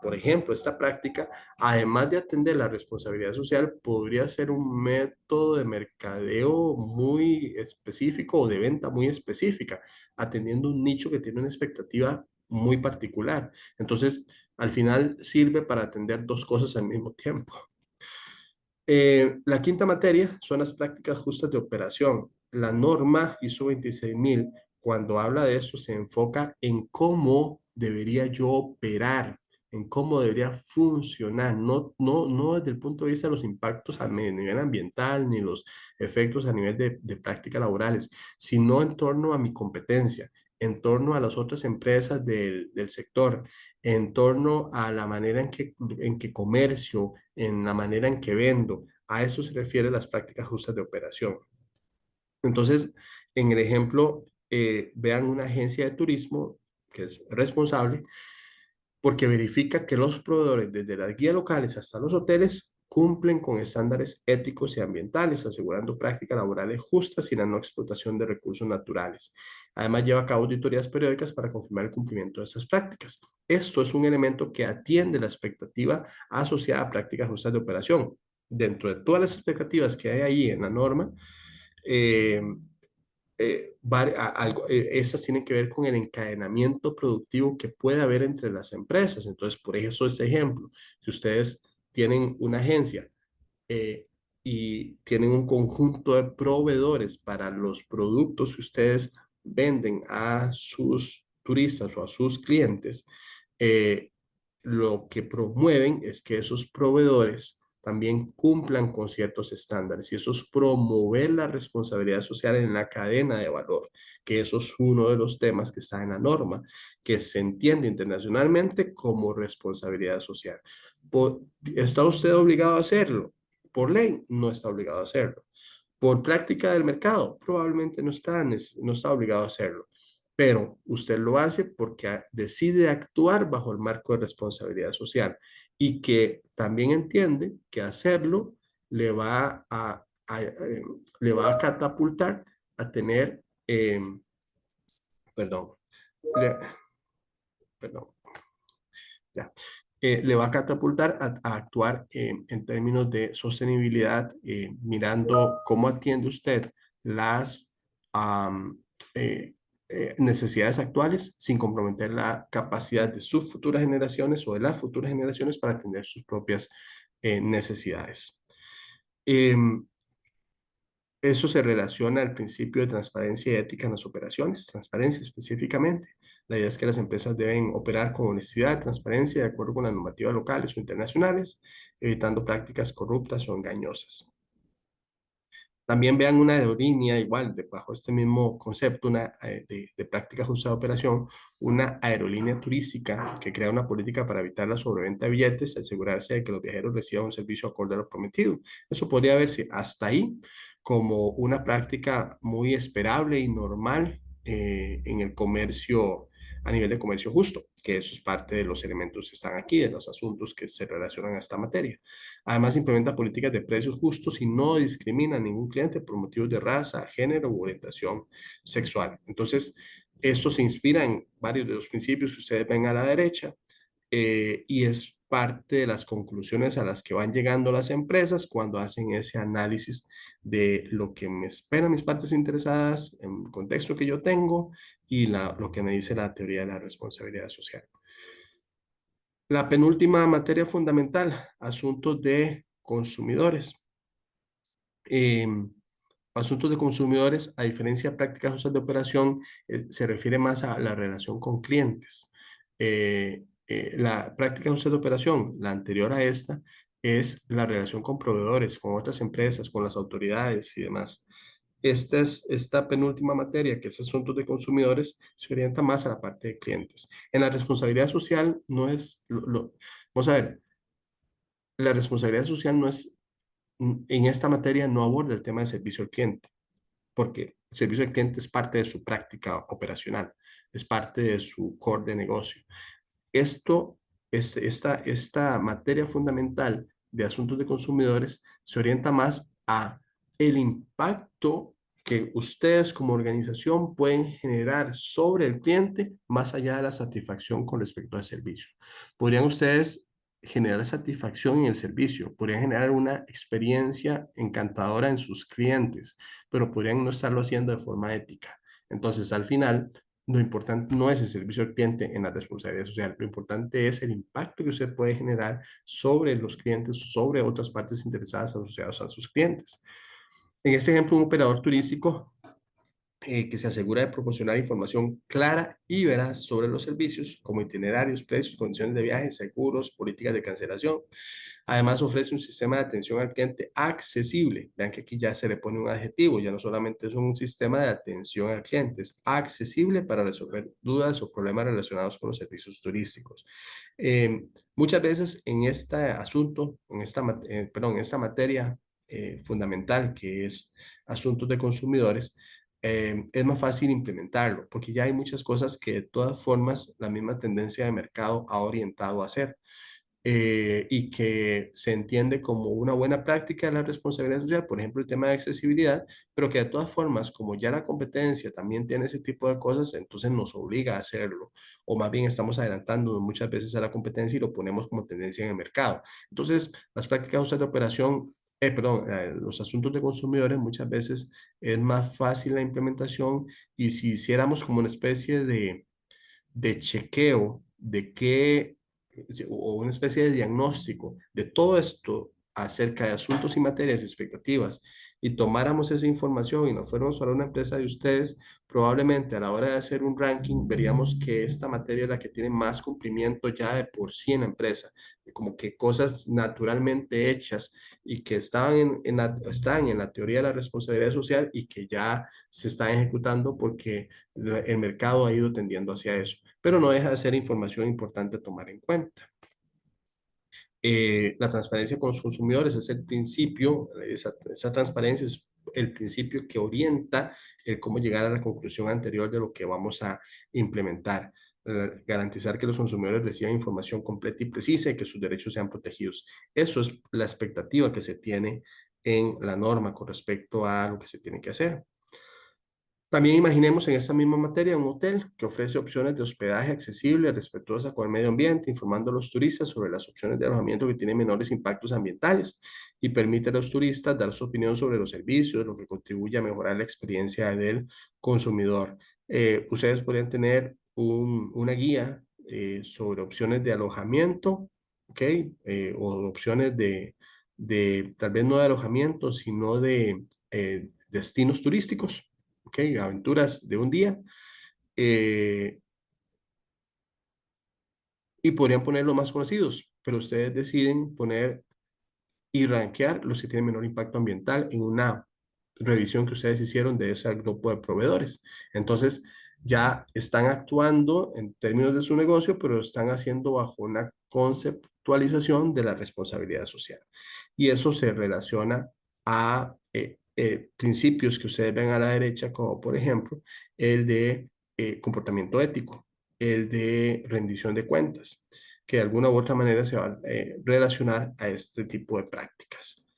por ejemplo, esta práctica, además de atender la responsabilidad social, podría ser un método de mercadeo muy específico o de venta muy específica, atendiendo un nicho que tiene una expectativa muy particular. Entonces, al final sirve para atender dos cosas al mismo tiempo. La quinta materia son las prácticas justas de operación. La norma ISO 26000, cuando habla de eso, se enfoca en cómo debería yo operar, en cómo debería funcionar, no desde el punto de vista de los impactos a nivel ambiental ni los efectos a nivel de prácticas laborales, sino en torno a mi competencia, en torno a las otras empresas del sector, en torno a la manera en que comercio, en la manera en que vendo. A eso se refiere las prácticas justas de operación. Entonces, en el ejemplo, vean una agencia de turismo que es responsable porque verifica que los proveedores, desde las guías locales hasta los hoteles, cumplen con estándares éticos y ambientales, asegurando prácticas laborales justas y la no explotación de recursos naturales. Además, lleva a cabo auditorías periódicas para confirmar el cumplimiento de estas prácticas. Esto es un elemento que atiende la expectativa asociada a prácticas justas de operación. Dentro de todas las expectativas que hay ahí en la norma, eh, estas tienen que ver con el encadenamiento productivo que puede haber entre las empresas. Entonces, por eso este ejemplo, si ustedes tienen una agencia eh, y tienen un conjunto de proveedores para los productos que ustedes venden a sus turistas o a sus clientes, eh, lo que promueven es que esos proveedores también cumplan con ciertos estándares y eso es promover la responsabilidad social en la cadena de valor, que eso es uno de los temas que está en la norma, que se entiende internacionalmente como responsabilidad social. ¿Está usted obligado a hacerlo? Por ley, no está obligado a hacerlo. Por práctica del mercado, probablemente no está obligado a hacerlo, pero usted lo hace porque decide actuar bajo el marco de responsabilidad social y que también entiende que hacerlo le va le va a catapultar a tener, perdón, le- perdón, ya, le va a catapultar a actuar en términos de sostenibilidad, mirando cómo atiende usted las am, eh, necesidades actuales sin comprometer la capacidad de sus futuras generaciones o de las futuras generaciones para atender sus propias necesidades. Em, Eso se relaciona al principio de transparencia y ética en las operaciones, transparencia específicamente. La idea es que las empresas deben operar con honestidad, transparencia, de acuerdo con las normativas locales o internacionales, evitando prácticas corruptas o engañosas. También vean una aerolínea, igual, bajo este mismo concepto de práctica justa de operación, una aerolínea turística que crea una política para evitar la sobreventa de billetes y asegurarse de que los viajeros reciban un servicio acorde a lo prometido. Eso podría verse hasta ahí como una práctica muy esperable y normal en el comercio, a nivel de comercio justo, que eso es parte de los elementos que están aquí, de los asuntos que se relacionan a esta materia. Además, implementa políticas de precios justos y no discrimina a ningún cliente por motivos de raza, género u orientación sexual. Entonces, esto se inspira en varios de los principios que ustedes ven a la derecha y es parte de las conclusiones a las que van llegando las empresas cuando hacen ese análisis de lo que me esperan mis partes interesadas, en el contexto que yo tengo y lo que me dice la teoría de la responsabilidad social. La penúltima materia fundamental, asuntos de consumidores. Eh, Asuntos de consumidores, a diferencia de prácticas justas de operación, se refiere más a la relación con clientes. La práctica justa de operación, la anterior a esta, es la relación con proveedores, con otras empresas, con las autoridades y demás. Esta penúltima materia, que es asuntos de consumidores, se orienta más a la parte de clientes. En la responsabilidad social no es, vamos a ver, la responsabilidad social no es en esta materia no aborda el tema de servicio al cliente, porque el servicio al cliente es parte de su práctica operacional, es parte de su core de negocio. Esto, esta materia fundamental de asuntos de consumidores se orienta más a el impacto que ustedes como organización pueden generar sobre el cliente más allá de la satisfacción con respecto al servicio. ¿Podrían ustedes generar satisfacción en el servicio? ¿Podrían generar una experiencia encantadora en sus clientes? Pero podrían no estarlo haciendo de forma ética. Entonces, al final, lo importante no es el servicio al cliente en la responsabilidad social, lo importante es el impacto que usted puede generar sobre los clientes, sobre otras partes interesadas asociadas a sus clientes. En este ejemplo, un operador turístico que se asegura de proporcionar información clara y veraz sobre los servicios, como itinerarios, precios, condiciones de viaje, seguros, políticas de cancelación. Además, ofrece un sistema de atención al cliente accesible. Vean que aquí ya se le pone un adjetivo, ya no solamente es un sistema de atención al cliente, es accesible para resolver dudas o problemas relacionados con los servicios turísticos. Muchas veces en este asunto, en esta materia fundamental que es asuntos de consumidores, es más fácil implementarlo, porque ya hay muchas cosas que de todas formas la misma tendencia de mercado ha orientado a hacer y que se entiende como una buena práctica de la responsabilidad social, por ejemplo, el tema de accesibilidad, pero que de todas formas, como ya la competencia también tiene ese tipo de cosas, entonces nos obliga a hacerlo, o más bien estamos adelantando muchas veces a la competencia y lo ponemos como tendencia en el mercado. Entonces, las prácticas de operación los asuntos de consumidores muchas veces es más fácil la implementación y si hiciéramos como una especie de chequeo de qué, o una especie de diagnóstico de todo esto acerca de asuntos y materias y expectativas y tomáramos esa información y nos fuéramos para una empresa de ustedes, probablemente a la hora de hacer un ranking veríamos que esta materia es la que tiene más cumplimiento ya de por sí en la empresa, como que cosas naturalmente hechas y que están en la teoría de la responsabilidad social y que ya se están ejecutando porque el mercado ha ido tendiendo hacia eso, pero no deja de ser información importante a tomar en cuenta. La transparencia con los consumidores es el principio, esa transparencia es el principio que orienta el cómo llegar a la conclusión anterior de lo que vamos a implementar. Garantizar que los consumidores reciban información completa y precisa y que sus derechos sean protegidos. Eso es la expectativa que se tiene en la norma con respecto a lo que se tiene que hacer. También imaginemos en esta misma materia un hotel que ofrece opciones de hospedaje accesible, respetuosa con el medio ambiente, informando a los turistas sobre las opciones de alojamiento que tienen menores impactos ambientales y permite a los turistas dar su opinión sobre los servicios, lo que contribuye a mejorar la experiencia del consumidor. Ustedes podrían tener una guía sobre opciones de alojamiento, ¿ok? O opciones tal vez no de alojamiento, sino de destinos turísticos, ¿ok? Aventuras de un día. eh, y podrían poner los más conocidos, pero ustedes deciden poner y rankear los que tienen menor impacto ambiental en una revisión que ustedes hicieron de ese grupo de proveedores. Entonces, ya están actuando en términos de su negocio, pero lo están haciendo bajo una conceptualización de la responsabilidad social. Y eso se relaciona a principios que ustedes ven a la derecha, como por ejemplo el de comportamiento ético, el de rendición de cuentas que de alguna u otra manera se va a relacionar a este tipo de prácticas.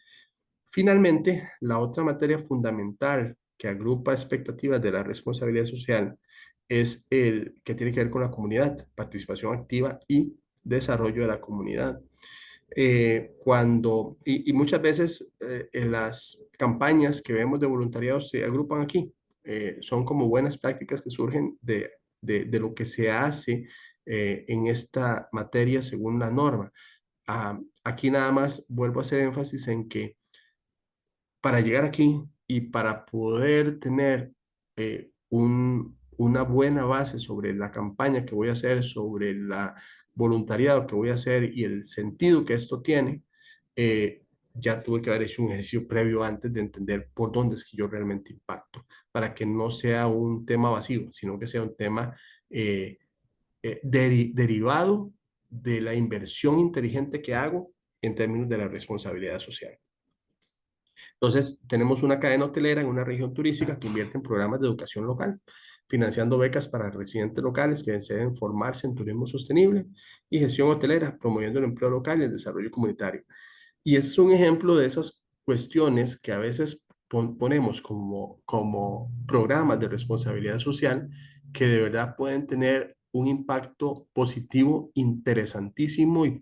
Finalmente, la otra materia fundamental que agrupa expectativas de la responsabilidad social es el que tiene que ver con la comunidad, participación activa y desarrollo de la comunidad. Y muchas veces en las campañas que vemos de voluntariado se agrupan aquí. Son como buenas prácticas que surgen de lo que se hace en esta materia según la norma. Aquí nada más vuelvo a hacer énfasis en que para llegar aquí y para poder tener una buena base sobre la campaña que voy a hacer, sobre la voluntariado que voy a hacer y el sentido que esto tiene, eh, ya tuve que haber hecho un ejercicio previo antes de entender por dónde es que yo realmente impacto, para que no sea un tema vacío, sino que sea un tema derivado de la inversión inteligente que hago en términos de la responsabilidad social. Entonces, tenemos una cadena hotelera en una región turística que invierte en programas de educación local, financiando becas para residentes locales que deseen formarse en turismo sostenible y gestión hotelera, promoviendo el empleo local y el desarrollo comunitario. Y ese es un ejemplo de esas cuestiones que a veces ponemos como programas de responsabilidad social que de verdad pueden tener un impacto positivo interesantísimo y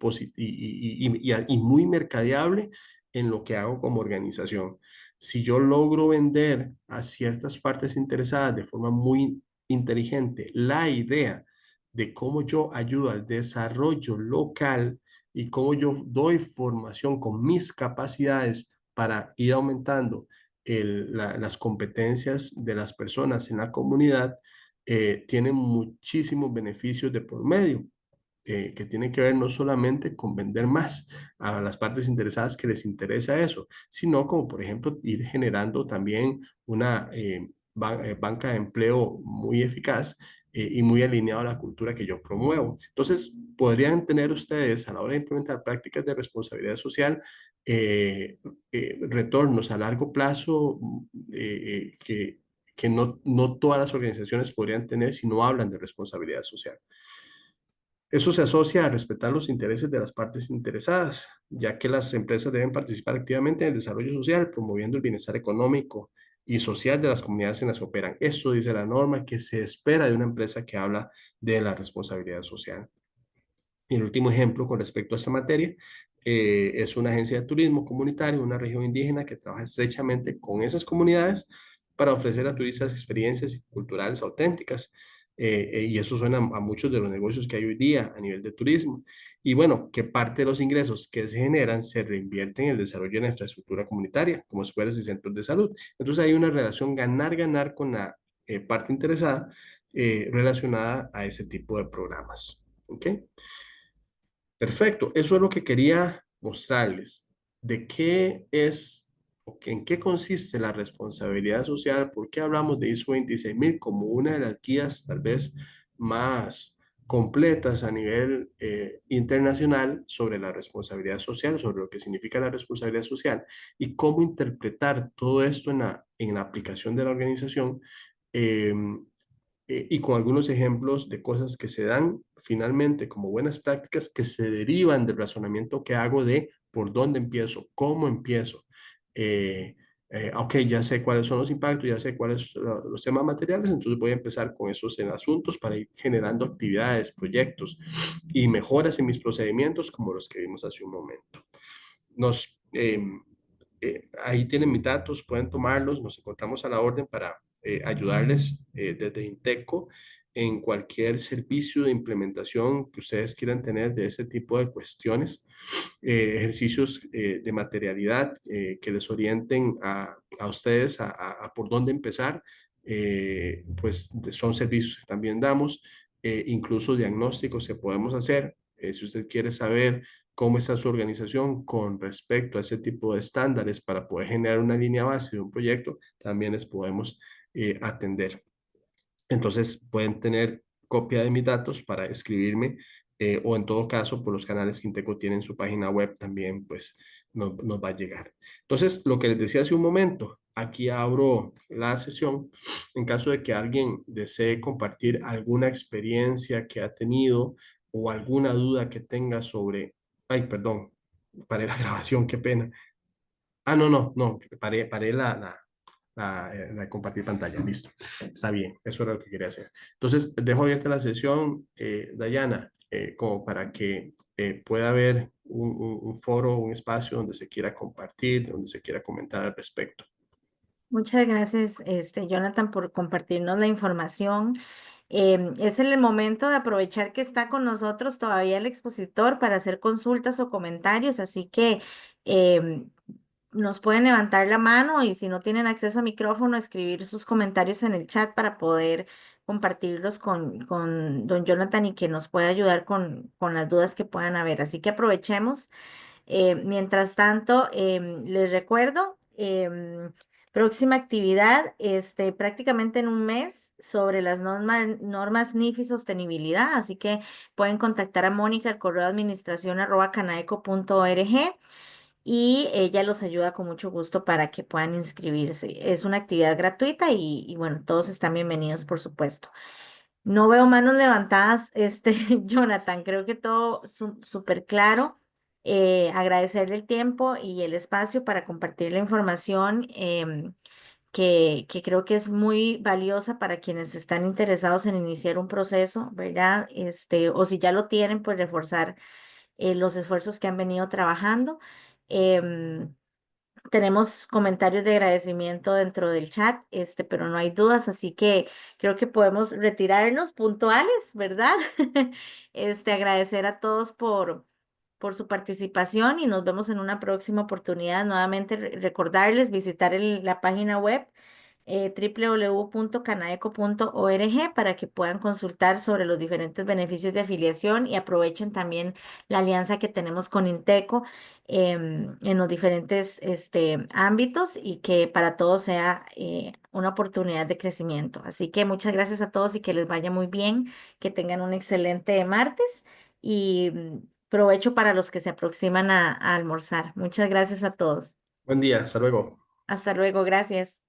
muy mercadeable en lo que hago como organización. Si yo logro vender a ciertas partes interesadas de forma muy inteligente la idea de cómo yo ayudo al desarrollo local, y cómo yo doy formación con mis capacidades para ir aumentando las competencias de las personas en la comunidad, tienen muchísimos beneficios de por medio. Que tienen que ver no solamente con vender más a las partes interesadas que les interesa eso, sino como por ejemplo ir generando también una banca de empleo muy eficaz y muy alineado a la cultura que yo promuevo. Entonces, podrían tener ustedes a la hora de implementar prácticas de responsabilidad social retornos a largo plazo que no todas las organizaciones podrían tener si no hablan de responsabilidad social. Eso se asocia a respetar los intereses de las partes interesadas, ya que las empresas deben participar activamente en el desarrollo social, promoviendo el bienestar económico y social de las comunidades en las que operan. Esto dice la norma que se espera de una empresa que habla de la responsabilidad social. Y el último ejemplo con respecto a esta materia es una agencia de turismo comunitario, una región indígena que trabaja estrechamente con esas comunidades para ofrecer a turistas experiencias culturales auténticas. Y eso suena a muchos de los negocios que hay hoy día a nivel de turismo. Y bueno, que parte de los ingresos que se generan se reinvierten en el desarrollo de la infraestructura comunitaria, como escuelas y centros de salud. Entonces hay una relación ganar-ganar con la parte interesada relacionada a ese tipo de programas. ¿Ok? Perfecto, eso es lo que quería mostrarles, de qué es o en qué consiste la responsabilidad social, por qué hablamos de ISO 26000 como una de las guías tal vez más completas a nivel internacional sobre la responsabilidad social, sobre lo que significa la responsabilidad social y cómo interpretar todo esto en la aplicación de la organización. Y con algunos ejemplos de cosas que se dan finalmente como buenas prácticas que se derivan del razonamiento que hago de por dónde empiezo, cómo empiezo. Eh, ok, ya sé cuáles son los impactos, ya sé cuáles son los temas materiales, entonces voy a empezar con esos en asuntos para ir generando actividades, proyectos y mejoras en mis procedimientos como los que vimos hace un momento. Ahí tienen mis datos, pueden tomarlos, nos encontramos a la orden para ayudarles desde Inteco en cualquier servicio de implementación que ustedes quieran tener de ese tipo de cuestiones, ejercicios de materialidad que les orienten a ustedes a por dónde empezar, pues son servicios que también damos, incluso diagnósticos que podemos hacer. Si usted quiere saber cómo está su organización con respecto a ese tipo de estándares para poder generar una línea base de un proyecto, también les podemos atender. Entonces pueden tener copia de mis datos para escribirme o en todo caso por los canales que Inteco tiene en su página web también pues nos va a llegar. Entonces lo que les decía hace un momento, aquí abro la sesión en caso de que alguien desee compartir alguna experiencia que ha tenido o alguna duda que tenga sobre, ay, perdón, paré la grabación, qué pena. Ah, no, paré la de compartir pantalla, listo. Está bien, eso era lo que quería hacer. Entonces, dejo abierta la sesión, Dayana, como para que pueda haber un foro, un espacio donde se quiera compartir, donde se quiera comentar al respecto. Muchas gracias, Jonathan, por compartirnos la información. Es el momento de aprovechar que está con nosotros todavía el expositor para hacer consultas o comentarios, así que em, nos pueden levantar la mano y si no tienen acceso a micrófono, escribir sus comentarios en el chat para poder compartirlos con don Jonathan y que nos pueda ayudar con las dudas que puedan haber. Así que aprovechemos. Mientras tanto, les recuerdo, próxima actividad, prácticamente en un mes sobre las normas NIF y sostenibilidad, así que pueden contactar a Mónica al correo administración @canaeco.org y ella los ayuda con mucho gusto para que puedan inscribirse. Es una actividad gratuita y bueno, todos están bienvenidos, por supuesto. No veo manos levantadas, Jonathan, creo que todo súper claro. Agradecerle el tiempo y el espacio para compartir la información que creo que es muy valiosa para quienes están interesados en iniciar un proceso, ¿verdad? O si ya lo tienen, pues reforzar los esfuerzos que han venido trabajando. Em, Tenemos comentarios de agradecimiento dentro del chat, pero no hay dudas, así que creo que podemos retirarnos puntuales, ¿verdad? Agradecer a todos por su participación y nos vemos en una próxima oportunidad. Nuevamente recordarles visitar la página web www.canaeco.org para que puedan consultar sobre los diferentes beneficios de afiliación y aprovechen también la alianza que tenemos con Inteco en los diferentes ámbitos y que para todos sea una oportunidad de crecimiento. Así que muchas gracias a todos y que les vaya muy bien, que tengan un excelente martes y provecho para los que se aproximan a almorzar. Muchas gracias a todos. Buen día, hasta luego. Hasta luego, gracias.